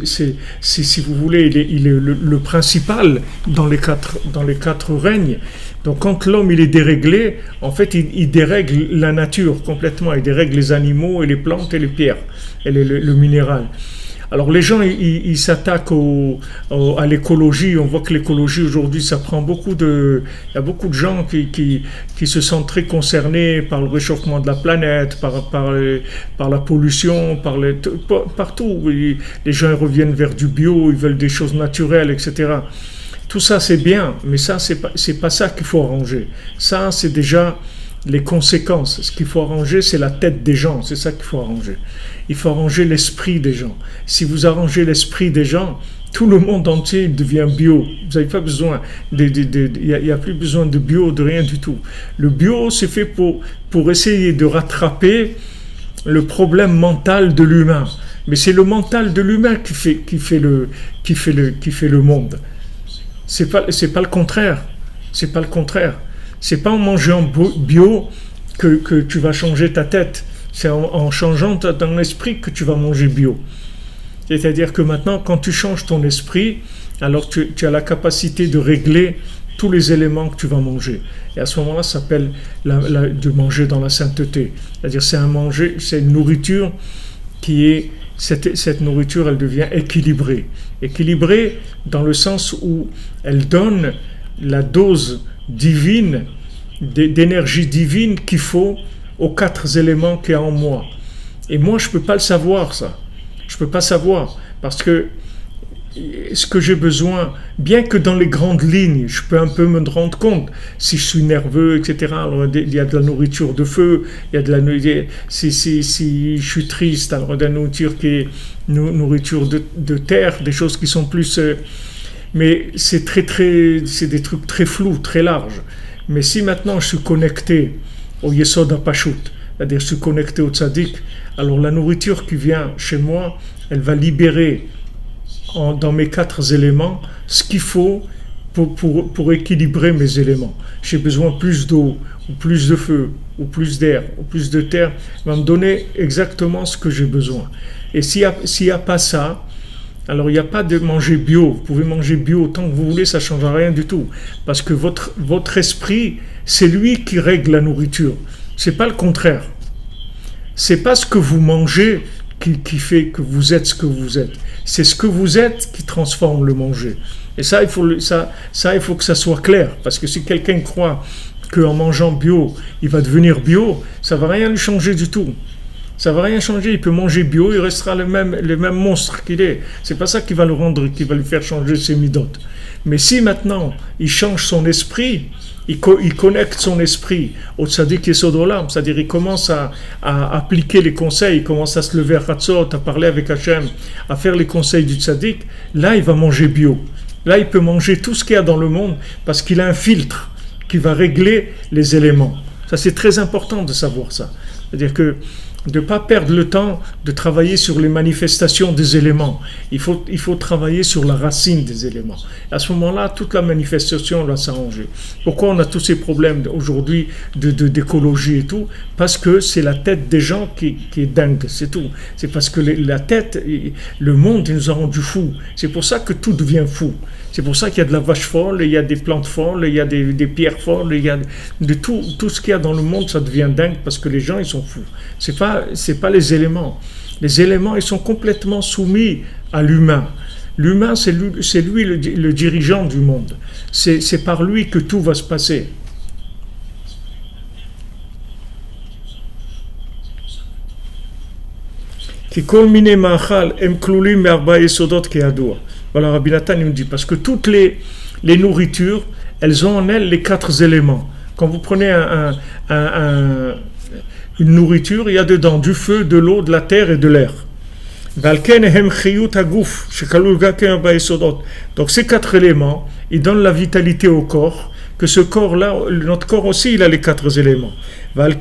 si vous voulez, il est le principal dans les quatre règnes. Donc quand l'homme il est déréglé, en fait il dérègle la nature complètement. Il dérègle les animaux et les plantes et les pierres et le minéral. Alors les gens ils s'attaquent à l'écologie. On voit que l'écologie aujourd'hui ça prend il y a beaucoup de gens qui se sentent très concernés par le réchauffement de la planète, par la pollution, partout. Les gens reviennent vers du bio, ils veulent des choses naturelles, etc. Tout ça c'est bien, mais ça c'est pas ça qu'il faut arranger. Ça c'est déjà les conséquences. Ce qu'il faut arranger, c'est la tête des gens. C'est ça qu'il faut arranger. Il faut arranger l'esprit des gens. Si vous arrangez l'esprit des gens, Tout le monde entier devient bio. Vous n'avez pas besoin, il n'y a plus besoin de bio, de rien du tout. Le bio, c'est fait pour essayer de rattraper le problème mental de l'humain. Mais c'est le mental de l'humain qui fait le monde. C'est pas le contraire. C'est pas le contraire. C'est pas en mangeant bio que tu vas changer ta tête. C'est en changeant ton esprit que tu vas manger bio. C'est-à-dire que maintenant, quand tu changes ton esprit, alors tu as la capacité de régler tous les éléments que tu vas manger. Et à ce moment-là, ça s'appelle de manger dans la sainteté. C'est-à-dire c'est une nourriture qui est... Cette nourriture, elle devient équilibrée. Équilibrée dans le sens où elle donne la dose divine, d'énergie divine qu'il faut aux 4 éléments qu'il y a en moi. Et moi, je ne peux pas le savoir, ça. Je ne peux pas savoir, parce que ce que j'ai besoin, bien que dans les grandes lignes, je peux un peu me rendre compte, si je suis nerveux, etc., alors il y a de la nourriture de feu, il y a de la nourriture, si je suis triste, alors il y a de la nourriture qui est nourriture de terre, des choses qui sont plus... mais c'est c'est des trucs très flous, très larges. Mais si maintenant je suis connecté au Yesod HaPashut, c'est-à-dire je suis connecté au Tzaddik, alors la nourriture qui vient chez moi, elle va libérer dans mes 4 éléments ce qu'il faut pour équilibrer mes éléments. J'ai besoin plus d'eau, ou plus de feu, ou plus d'air, ou plus de terre, va me donner exactement ce que j'ai besoin. Et s'il n'y a pas ça, alors il n'y a pas de manger bio. Vous pouvez manger bio autant que vous voulez, ça ne change rien du tout. Parce que votre esprit, c'est lui qui règle la nourriture. Ce n'est pas le contraire. Ce n'est pas ce que vous mangez qui fait que vous êtes ce que vous êtes. C'est ce que vous êtes qui transforme le manger. Et ça, il faut que ça soit clair. Parce que si quelqu'un croit qu'en mangeant bio, il va devenir bio, ça ne va rien lui changer du tout. Ça ne va rien changer. Il peut manger bio, il restera le même monstre qu'il est. C'est pas ça qui va lui faire changer ses midotes. Mais si maintenant, il change son esprit, il connecte son esprit au tzaddik Yesod Olam, c'est-à-dire il commence à appliquer les conseils, il commence à se lever à Chatzot, à parler avec Hachem, à faire les conseils du tzaddik, là il va manger bio. Là il peut manger tout ce qu'il y a dans le monde parce qu'il a un filtre qui va régler les éléments. Ça c'est très important de savoir ça. C'est-à-dire que de ne pas perdre le temps de travailler sur les manifestations des éléments. Il faut travailler sur la racine des éléments. À ce moment-là, toute la manifestation va s'arranger. Pourquoi on a tous ces problèmes aujourd'hui d'écologie et tout? Parce que c'est la tête des gens qui est dingue, c'est tout. C'est parce que la tête, le monde, il nous a rendus fous. C'est pour ça que tout devient fou. C'est pour ça qu'il y a de la vache folle, il y a des plantes folles, il y a des pierres folles, il y a de tout ce qu'il y a dans le monde, ça devient dingue parce que les gens, ils sont fous. C'est pas les éléments. Les éléments, ils sont complètement soumis à l'humain. L'humain, c'est lui le dirigeant du monde. C'est par lui que tout va se passer. Voilà, Rabbi Nathan nous dit, parce que toutes les nourritures, elles ont en elles les 4 éléments. Quand vous prenez une nourriture, il y a dedans du feu, de l'eau, de la terre et de l'air. Donc ces 4 éléments, ils donnent la vitalité au corps, que ce corps-là, notre corps aussi, il a les 4 éléments. Voilà,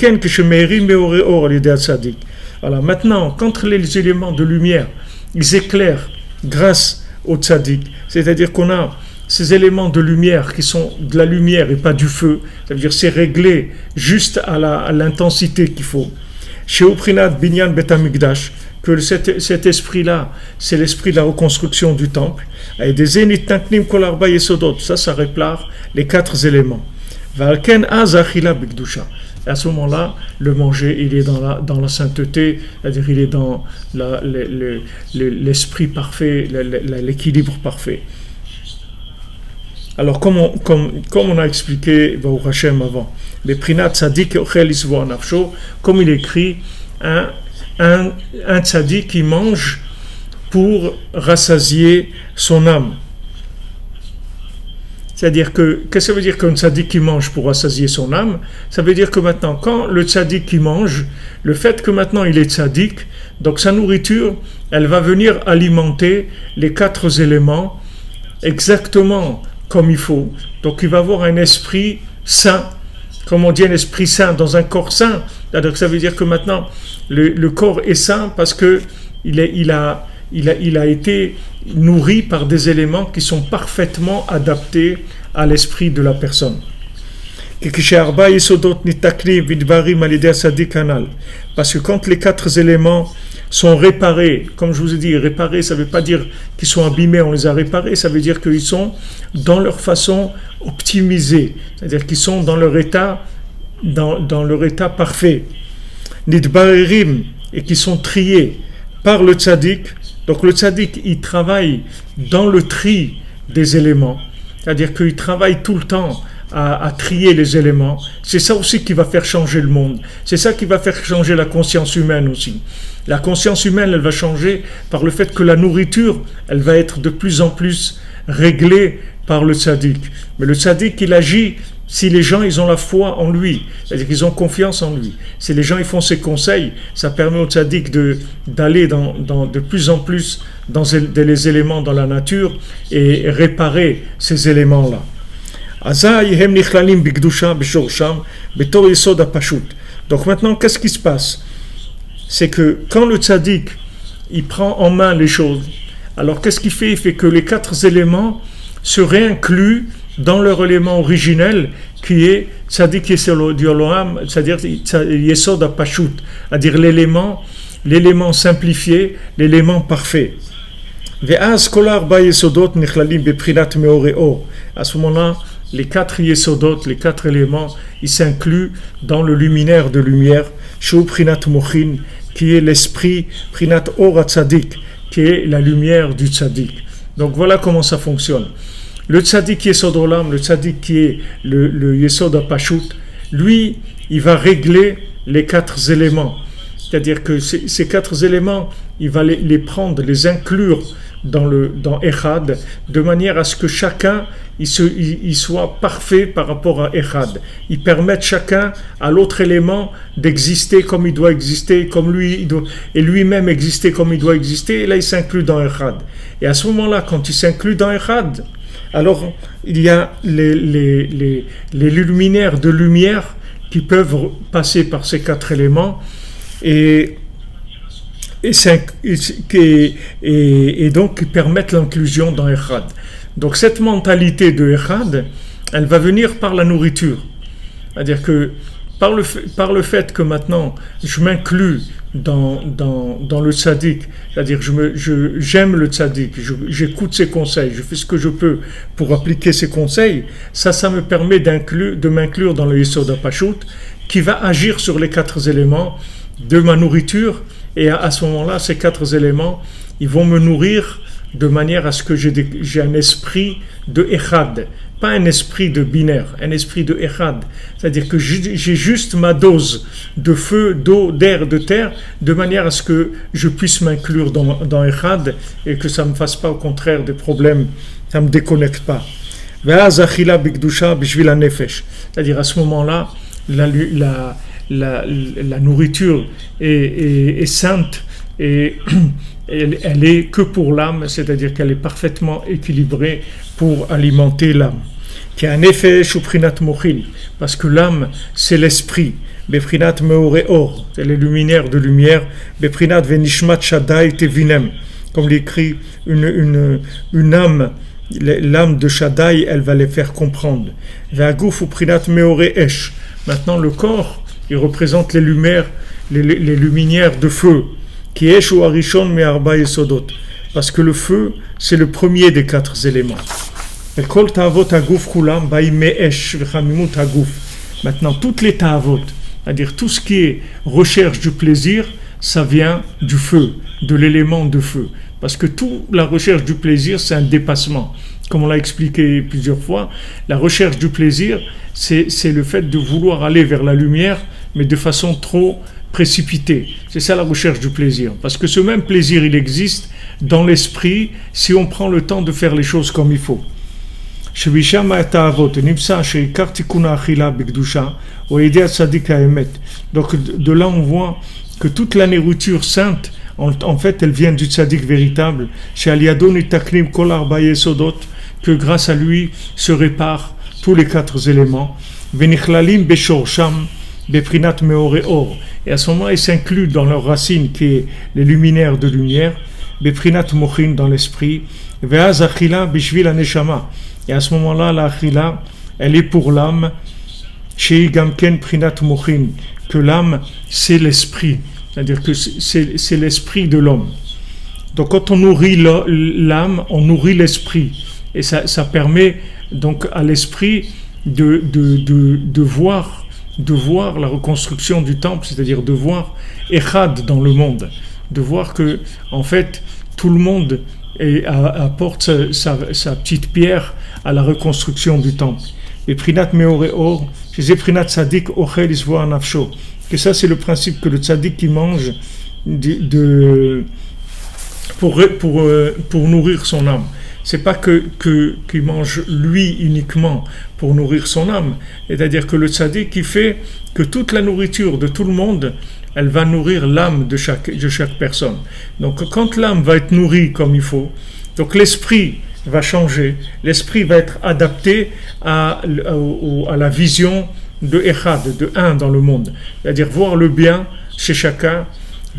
maintenant, quand les éléments de lumière, ils éclairent grâce au tzaddik, c'est-à-dire qu'on a ces éléments de lumière qui sont de la lumière et pas du feu, c'est-à-dire c'est réglé juste à l'intensité qu'il faut. Chez Uprinat Binyan Bet Hamikdash, que cet esprit-là, c'est l'esprit de la reconstruction du temple, et des Zenit Tanknim Kol Arba Yesodot, ça réplare les 4 éléments. Valken Az Achila Bikdusha. À ce moment-là, le manger, il est dans la sainteté, c'est-à-dire il est dans l'esprit parfait, l'équilibre parfait. Alors, comme on a expliqué Baruch Hashem avant, les Prinat Tzadik Ochel Isvo Nafsho, comme il écrit, un tzaddik qui mange pour rassasier son âme. C'est-à-dire que, qu'est-ce que ça veut dire qu'un tzaddik qui mange pour rassasier son âme? Ça veut dire que maintenant, quand le tzaddik qui mange, le fait que maintenant il est tzaddik, Donc sa nourriture, elle va venir alimenter les 4 éléments exactement comme il faut. Donc il va avoir un esprit sain. Comme on dit, un esprit sain dans un corps sain. C'est-à-dire que ça veut dire que maintenant, le corps est sain parce que il a été nourri par des éléments qui sont parfaitement adaptés à l'esprit de la personne. Parce que quand les 4 éléments sont réparés, comme je vous ai dit, réparés, ça ne veut pas dire qu'ils sont abîmés, on les a réparés, ça veut dire qu'ils sont dans leur façon optimisée, c'est-à-dire qu'ils sont dans leur état, dans leur état parfait. Nidbarerim, et qui sont triés par le tzaddik. Donc le tzaddik, il travaille dans le tri des éléments, c'est-à-dire qu'il travaille tout le temps à trier les éléments. C'est ça aussi qui va faire changer le monde. C'est ça qui va faire changer la conscience humaine aussi. La conscience humaine, elle va changer par le fait que la nourriture, elle va être de plus en plus réglée par le tzaddik. Mais le tzaddik, il agit si les gens, ils ont la foi en lui, c'est-à-dire qu'ils ont confiance en lui. Si les gens, ils font ses conseils, ça permet au tzaddik d'aller de plus en plus dans les éléments dans la nature et réparer ces éléments-là. Donc maintenant, qu'est-ce qui se passe? C'est que quand le tzaddik, il prend en main les choses, alors qu'est-ce qu'il fait? Il fait que les 4 éléments se réincluent dans leur élément originel qui est tzaddik yesod d'Olam, c'est-à-dire yesod apashut, c'est-à-dire l'élément simplifié, l'élément parfait. À ce moment-là, les 4 yesodot, les 4 éléments, ils s'incluent dans le luminaire de lumière, Shu Prinat Mochin, qui est l'esprit, Prinat Or Tzadik, qui est la lumière du tzaddik. Donc voilà comment ça fonctionne. Le tzaddik yesod olam, le tzaddik qui est le yesod apashut, lui, il va régler les 4 éléments. C'est-à-dire que ces 4 éléments, il va les prendre, les inclure dans Echad, de manière à ce que chacun il soit parfait par rapport à Echad. Ils permettent chacun à l'autre élément d'exister comme il doit exister, comme lui, et lui-même exister comme il doit exister, et là il s'inclut dans Echad. Et à ce moment-là, quand il s'inclut dans Echad, alors il y a les luminaires de lumière qui peuvent passer par ces 4 éléments, et donc qui permettent l'inclusion dans Echad. Donc cette mentalité de Echad, elle va venir par la nourriture. C'est-à-dire que par le fait que maintenant je m'inclus dans le tzaddik, c'est-à-dire j'aime le tzaddik, j'écoute ses conseils, je fais ce que je peux pour appliquer ses conseils, ça me permet de m'inclure dans le Yesod HaPashut, qui va agir sur les 4 éléments de ma nourriture, et à ce moment-là, ces 4 éléments, ils vont me nourrir de manière à ce que j'ai un esprit de Echad, pas un esprit de binaire, un esprit de Echad. C'est-à-dire que j'ai juste ma dose de feu, d'eau, d'air, de terre, de manière à ce que je puisse m'inclure dans Echad et que ça ne me fasse pas au contraire des problèmes, ça ne me déconnecte pas. C'est-à-dire à ce moment-là, la nourriture est sainte et elle est que pour l'âme, c'est-à-dire qu'elle est parfaitement équilibrée pour alimenter l'âme. Qui a un effet shuprinat mochil, parce que l'âme c'est l'esprit. Beprinat meoreor, c'est les luminaires de lumière. Beprinat venishmat shaddai tevinem, comme l'écrit une âme. L'âme de Shaddai, elle va les faire comprendre. Ve'aguf uprinat meore esh. Maintenant le corps, il représente les lumières, les luminaires de feu. Qui est ou arishon me arba yesodot, parce que le feu c'est le premier des 4 éléments. Maintenant toutes les ta'avot, c'est-à-dire tout ce qui est recherche du plaisir, ça vient du feu, de l'élément de feu, parce que toute la recherche du plaisir c'est un dépassement, comme on l'a expliqué plusieurs fois. La recherche du plaisir c'est le fait de vouloir aller vers la lumière mais de façon trop précipité. C'est ça la recherche du plaisir. Parce que ce même plaisir, il existe dans l'esprit si on prend le temps de faire les choses comme il faut. Donc de là on voit que toute la nourriture sainte, en fait, elles viennent du tzaddik véritable, chez Aliadon Itaknim Kol Arba Yesodot, que grâce à lui se réparent tous les 4 éléments. Venichlalim Beshorsham Beprinat Meore Or. Et à ce moment, ils s'incluent dans leur racine qui est les luminaires de lumière, Beprinat Mochin dans l'esprit, Veaz Achila Bishvil Aneshama. Et à ce moment-là, la Achila, elle est pour l'âme, Shei Gamken Prinat Mochin, que l'âme, c'est l'esprit, c'est-à-dire que c'est l'esprit de l'homme. Donc quand on nourrit l'âme, on nourrit l'esprit. Et ça permet donc à l'esprit de voir la reconstruction du temple, c'est-à-dire de voir Echad dans le monde, de voir que en fait tout le monde apporte sa petite pierre à la reconstruction du temple. Et Prinat Meore Or, chez Prinat Tzadik Ochel Isvoa Nafsho, que ça c'est le principe que le Tzadik qui mange pour nourrir son âme. C'est pas qu'il mange lui uniquement pour nourrir son âme, c'est-à-dire que le tzaddik qui fait que toute la nourriture de tout le monde, elle va nourrir l'âme de chaque personne. Donc quand l'âme va être nourrie comme il faut, donc l'esprit va changer, l'esprit va être adapté à la vision de Echad, de un dans le monde, c'est-à-dire voir le bien chez chacun,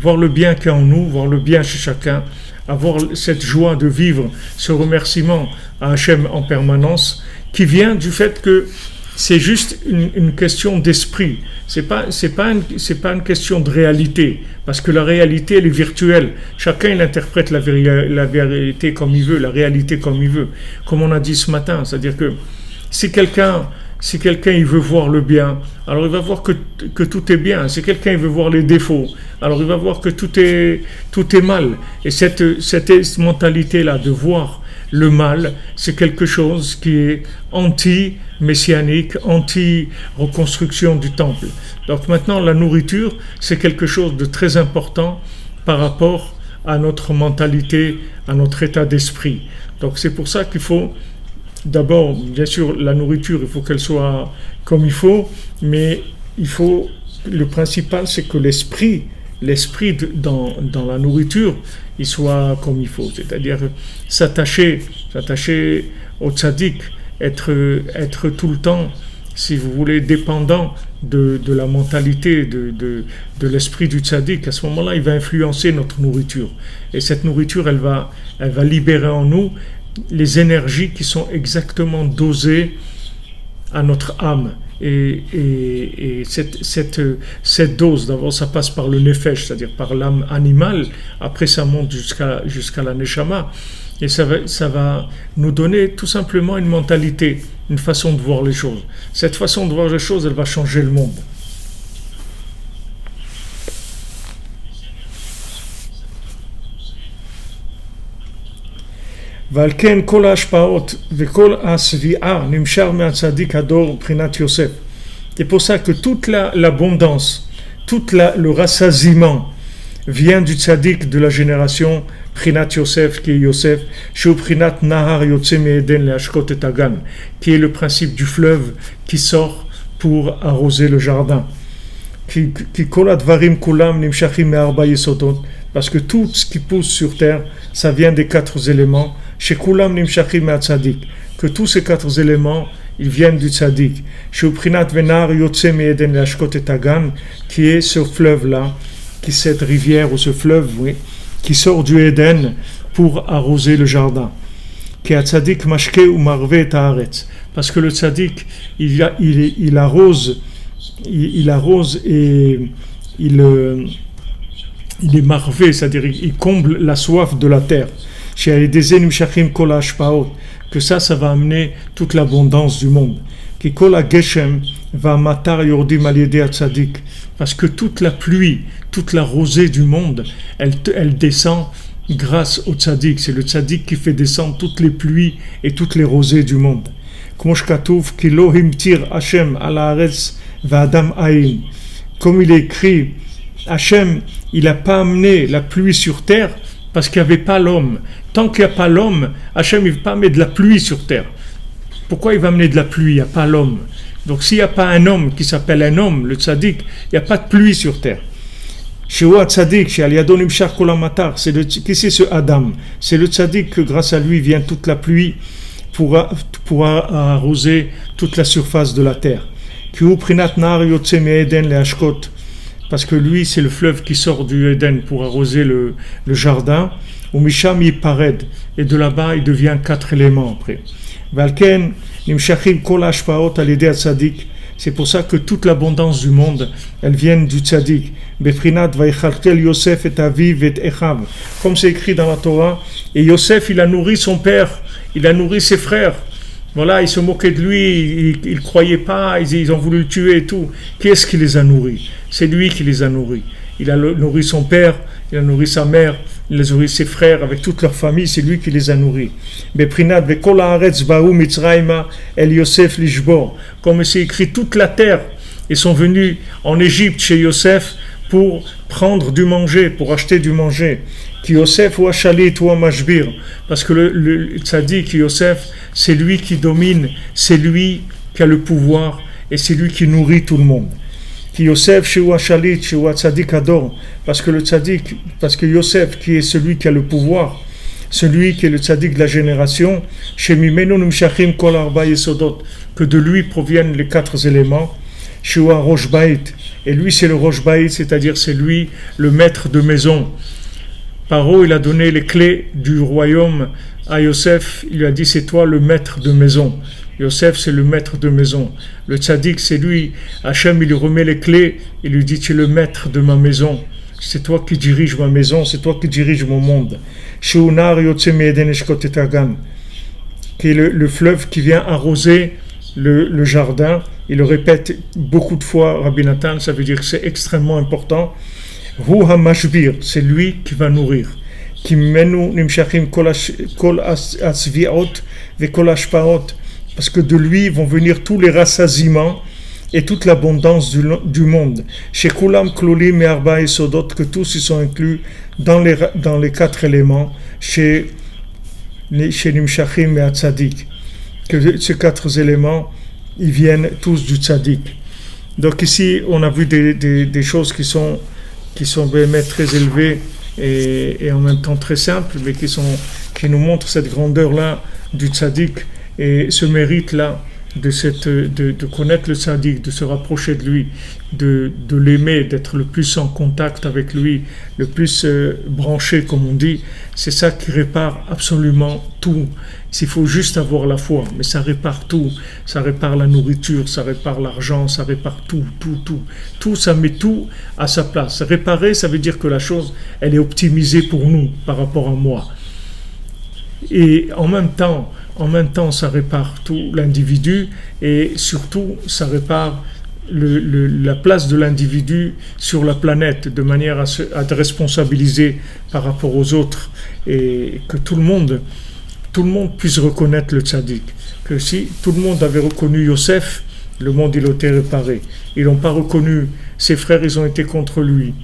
voir le bien qu'il y a en nous, voir le bien chez chacun, avoir cette joie de vivre, ce remerciement à Hachem en permanence, qui vient du fait que c'est juste une question d'esprit. C'est pas une question de réalité, parce que la réalité elle est virtuelle. Chacun il interprète la vérité comme il veut, la réalité comme il veut. Comme on a dit ce matin, c'est-à-dire que si quelqu'un il veut voir le bien, alors il va voir que tout est bien. Si quelqu'un il veut voir les défauts, alors il va voir que tout est mal. Et cette mentalité-là de voir le mal, c'est quelque chose qui est anti-messianique, anti-reconstruction du temple. Donc maintenant, la nourriture, c'est quelque chose de très important par rapport à notre mentalité, à notre état d'esprit. Donc c'est pour ça qu'il faut d'abord, bien sûr, la nourriture, il faut qu'elle soit comme il faut, mais le principal, c'est que l'esprit dans la nourriture, il soit comme il faut. C'est-à-dire s'attacher au tzaddik, être tout le temps, si vous voulez, dépendant de la mentalité, de l'esprit du tzaddik. À ce moment-là, il va influencer notre nourriture. Et cette nourriture, elle va libérer en nous les énergies qui sont exactement dosées à notre âme. Et cette dose, d'abord ça passe par le nefesh, c'est-à-dire par l'âme animale, après ça monte jusqu'à la neshama, et ça va nous donner tout simplement une mentalité, une façon de voir les choses. Cette façon de voir les choses, elle va changer le monde. ועל כן כל ההשפעות וכל הסביעה נמשך מהצדיק הדור מבחינת יוסף. C'est pour ça que toute l'abondance, le rassasiement vient du tzaddik de la génération Prinat Yosef, qui est Yosef, chez Prinat Nahar Yotze Me'eden Le'ashkot et Agan, qui est le principe du fleuve qui sort pour arroser le jardin. Qui kol advarim kulam nimshachim me'arba yesodot, parce que tout ce qui pousse sur terre, ça vient des 4 éléments. Chez kulam nimshachim me'atzadik, que tous ces 4 éléments, ils viennent du tzaddik. Chez Prinat Venar Yotze Me'eden Le'ashkot et Agan, qui est ce fleuve-là, qui cette rivière ou ce fleuve, oui, qui sort du Éden pour arroser le jardin. Qui a tzaddik mashke ou marve et haaretz, parce que le tzaddik, il arrose et il est marvé, c'est-à-dire il comble la soif de la terre. Que ça va amener toute l'abondance du monde. Parce que toute la pluie, toute la rosée du monde, elle descend grâce au tzaddik. C'est le tzaddik qui fait descendre toutes les pluies et toutes les rosées du monde. Comme il est écrit, Hachem, il n'a pas amené la pluie sur terre parce qu'il n'y avait pas l'homme. Tant qu'il n'y a pas l'homme, Hachem ne va pas mettre de la pluie sur terre. Pourquoi il va amener de la pluie? Il n'y a pas l'homme. Donc s'il n'y a pas un homme qui s'appelle un homme, le tzaddik, il n'y a pas de pluie sur terre. Shewa Tzadik, chez Aliado Nimshach Kol HaMatar, qui c'est ce Adam? C'est le Tzadik que grâce à lui vient toute la pluie pour arroser toute la surface de la terre. Ki Prinat Nar Yotze Me'Eden Le'Ashkot, parce que lui c'est le fleuve qui sort du Éden pour arroser le jardin. Ou Misham Yipared, et de là-bas il devient 4 éléments après. Valken Nimshachim Kol Hashpaot Alidei Tzadik. C'est pour ça que toute l'abondance du monde, elle vient du tzaddik. Befrinat vaïchalkel Yosef et Aviv et Echav. Comme c'est écrit dans la Torah, et Yosef, il a nourri son père, il a nourri ses frères. Voilà, ils se moquaient de lui, ils ne croyaient pas, ils ont voulu le tuer et tout. Qui est-ce qui les a nourris? C'est lui qui les a nourris. Il a nourri son père, il a nourri sa mère, il a nourri ses frères avec toute leur famille, c'est lui qui les a nourris. Beprinat vekol haaretz ba'u Mitzrayma el Yosef lishbor. Comme c'est écrit, toute la terre, ils sont venus en Égypte chez Yosef pour prendre du manger, pour acheter du manger. Ki Yosef ou Shalit ou Mashbir, parce que le tzaddik Yosef, c'est lui qui domine, c'est lui qui a le pouvoir et c'est lui qui nourrit tout le monde. Qui Yosef Shewa Shalit, Shewa Tzadik Ador, parce que le Tzadik, parce que Yosef qui est celui qui a le pouvoir, celui qui est le Tzadik de la génération, Shemimenu Nimshachim Kol Arba Yesodot, que de lui proviennent les 4 éléments, Shewa Rosh Bait, et lui c'est le Rosh Bait, c'est-à-dire c'est lui le maître de maison. Paro, il a donné les clés du royaume à Yosef, il lui a dit c'est toi le maître de maison. Yosef, c'est le maître de maison. Le tzaddik, c'est lui. Hachem, il lui remet les clés. Il lui dit, tu es le maître de ma maison. C'est toi qui diriges ma maison. C'est toi qui diriges mon monde. Sheunar Yotze Me'Eden Eshkot et Hagan, qui est le fleuve qui vient arroser le jardin. Il le répète beaucoup de fois, Rabbi Nathan. Ça veut dire que c'est extrêmement important. Hu HaMashbir, c'est lui qui va nourrir. Ki menu nimshachim kol asviot ve kol hashpaot. Parce que de lui vont venir tous les rassasiements et toute l'abondance du monde. Chez Kulam, Klolim et Arba et Sodot, que tous ils sont inclus dans les 4 éléments, chez Nimshachim et Tzadik. Que ces 4 éléments, ils viennent tous du Tzadik. Donc ici, on a vu des choses qui sont vraiment très élevées et en même temps très simples, mais qui nous montrent cette grandeur-là du Tzadik. Et ce mérite-là de connaître le tzaddik, de se rapprocher de lui, de l'aimer, d'être le plus en contact avec lui, le plus branché, comme on dit, c'est ça qui répare absolument tout. Il faut juste avoir la foi, mais ça répare tout. Ça répare la nourriture, ça répare l'argent, ça répare tout. Tout, ça met tout à sa place. Réparer, ça veut dire que la chose, elle est optimisée pour nous, par rapport à moi. Et en même temps, ça répare tout l'individu et surtout, ça répare la place de l'individu sur la planète de manière à être responsabilisé par rapport aux autres et que tout le monde puisse reconnaître le tzaddik. Que si tout le monde avait reconnu Yosef, le monde il a été réparé. Ils n'ont pas reconnu, ses frères ils ont été contre lui.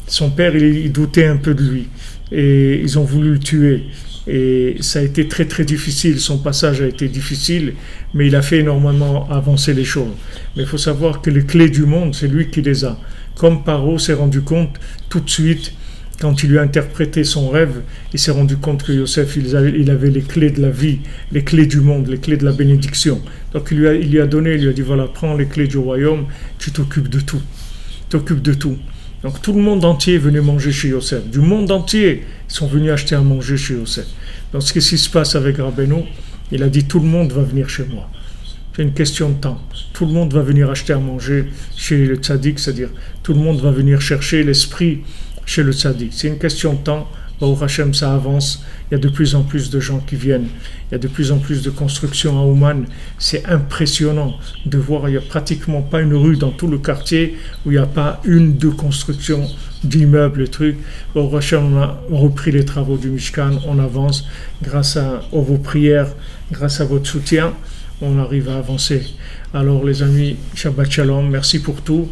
Son père il doutait un peu de lui et ils ont voulu le tuer. Et ça a été très très difficile, son passage a été difficile, mais il a fait énormément avancer les choses. Mais il faut savoir que les clés du monde, c'est lui qui les a. Comme Paro s'est rendu compte tout de suite, quand il lui a interprété son rêve, il s'est rendu compte que Yosef, il avait les clés de la vie, les clés du monde, les clés de la bénédiction. Donc il lui a donné, il lui a dit, voilà, prends les clés du royaume, tu t'occupes de tout. Donc tout le monde entier est venu manger chez Yosef. Du monde entier, ils sont venus acheter à manger chez Yosef. Donc ce qui se passe avec Rabbeinu, il a dit tout le monde va venir chez moi. C'est une question de temps. Tout le monde va venir acheter à manger chez le tzaddik, c'est-à-dire tout le monde va venir chercher l'esprit chez le tzaddik. C'est une question de temps. Baruch Hashem, ça avance. Il y a de plus en plus de gens qui viennent. Il y a de plus en plus de constructions à Ouman. C'est impressionnant de voir. Il n'y a pratiquement pas une rue dans tout le quartier où il n'y a pas 2 constructions d'immeubles, trucs. Baruch Hashem, on a repris les travaux du Mishkan. On avance grâce à vos prières, grâce à votre soutien. On arrive à avancer. Alors les amis, Shabbat Shalom. Merci pour tout.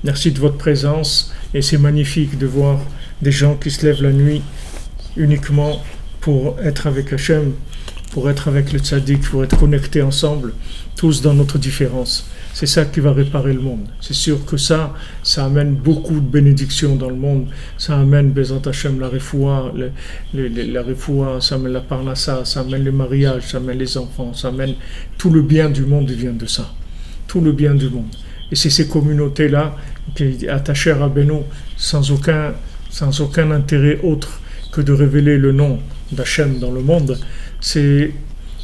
Merci de votre présence. Et c'est magnifique de voir des gens qui se lèvent la nuit uniquement pour être avec Hachem, pour être avec le tzaddik, pour être connectés ensemble, tous dans notre différence. C'est ça qui va réparer le monde. C'est sûr que ça amène beaucoup de bénédictions dans le monde. Ça amène, Bezat Hashem, la refoua, la refoua, ça amène la parnassa, ça amène les mariages, ça amène les enfants, ça amène tout le bien du monde vient de ça. Tout le bien du monde. Et c'est ces communautés-là qui sont attachées à Rabbeinu sans aucun intérêt autre que de révéler le nom d'Hachem dans le monde. C'est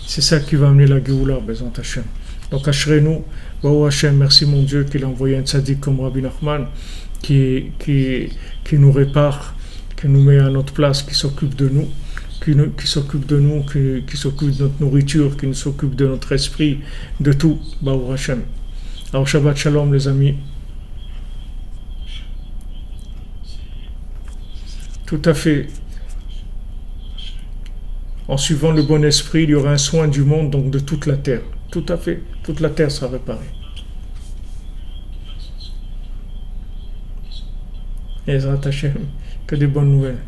ça qui va amener la Géoula, Bezat Hashem. Donc Ashrenu, Baou Hashem, merci mon Dieu qu'il a envoyé un tzaddik comme Rabbi Nachman qui nous répare, qui nous met à notre place, qui s'occupe de nous, qui s'occupe de nous, qui s'occupe de notre nourriture, qui s'occupe de notre esprit, de tout, Baou Hashem. Alors Shabbat Shalom les amis. Tout à fait. En suivant le bon esprit, il y aura un soin du monde, donc de toute la terre. Tout à fait. Toute la terre sera réparée. Ezrat Hashem, que des bonnes nouvelles.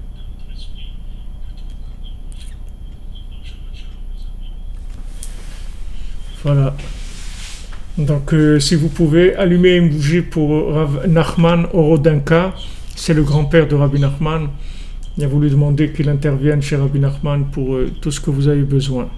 Voilà. Donc, si vous pouvez, allumer une bougie pour Rav Nachman Orodenka. C'est le grand-père de Rabbi Nachman. Il a voulu demander qu'il intervienne chez Rabbi Nachman pour tout ce que vous avez besoin.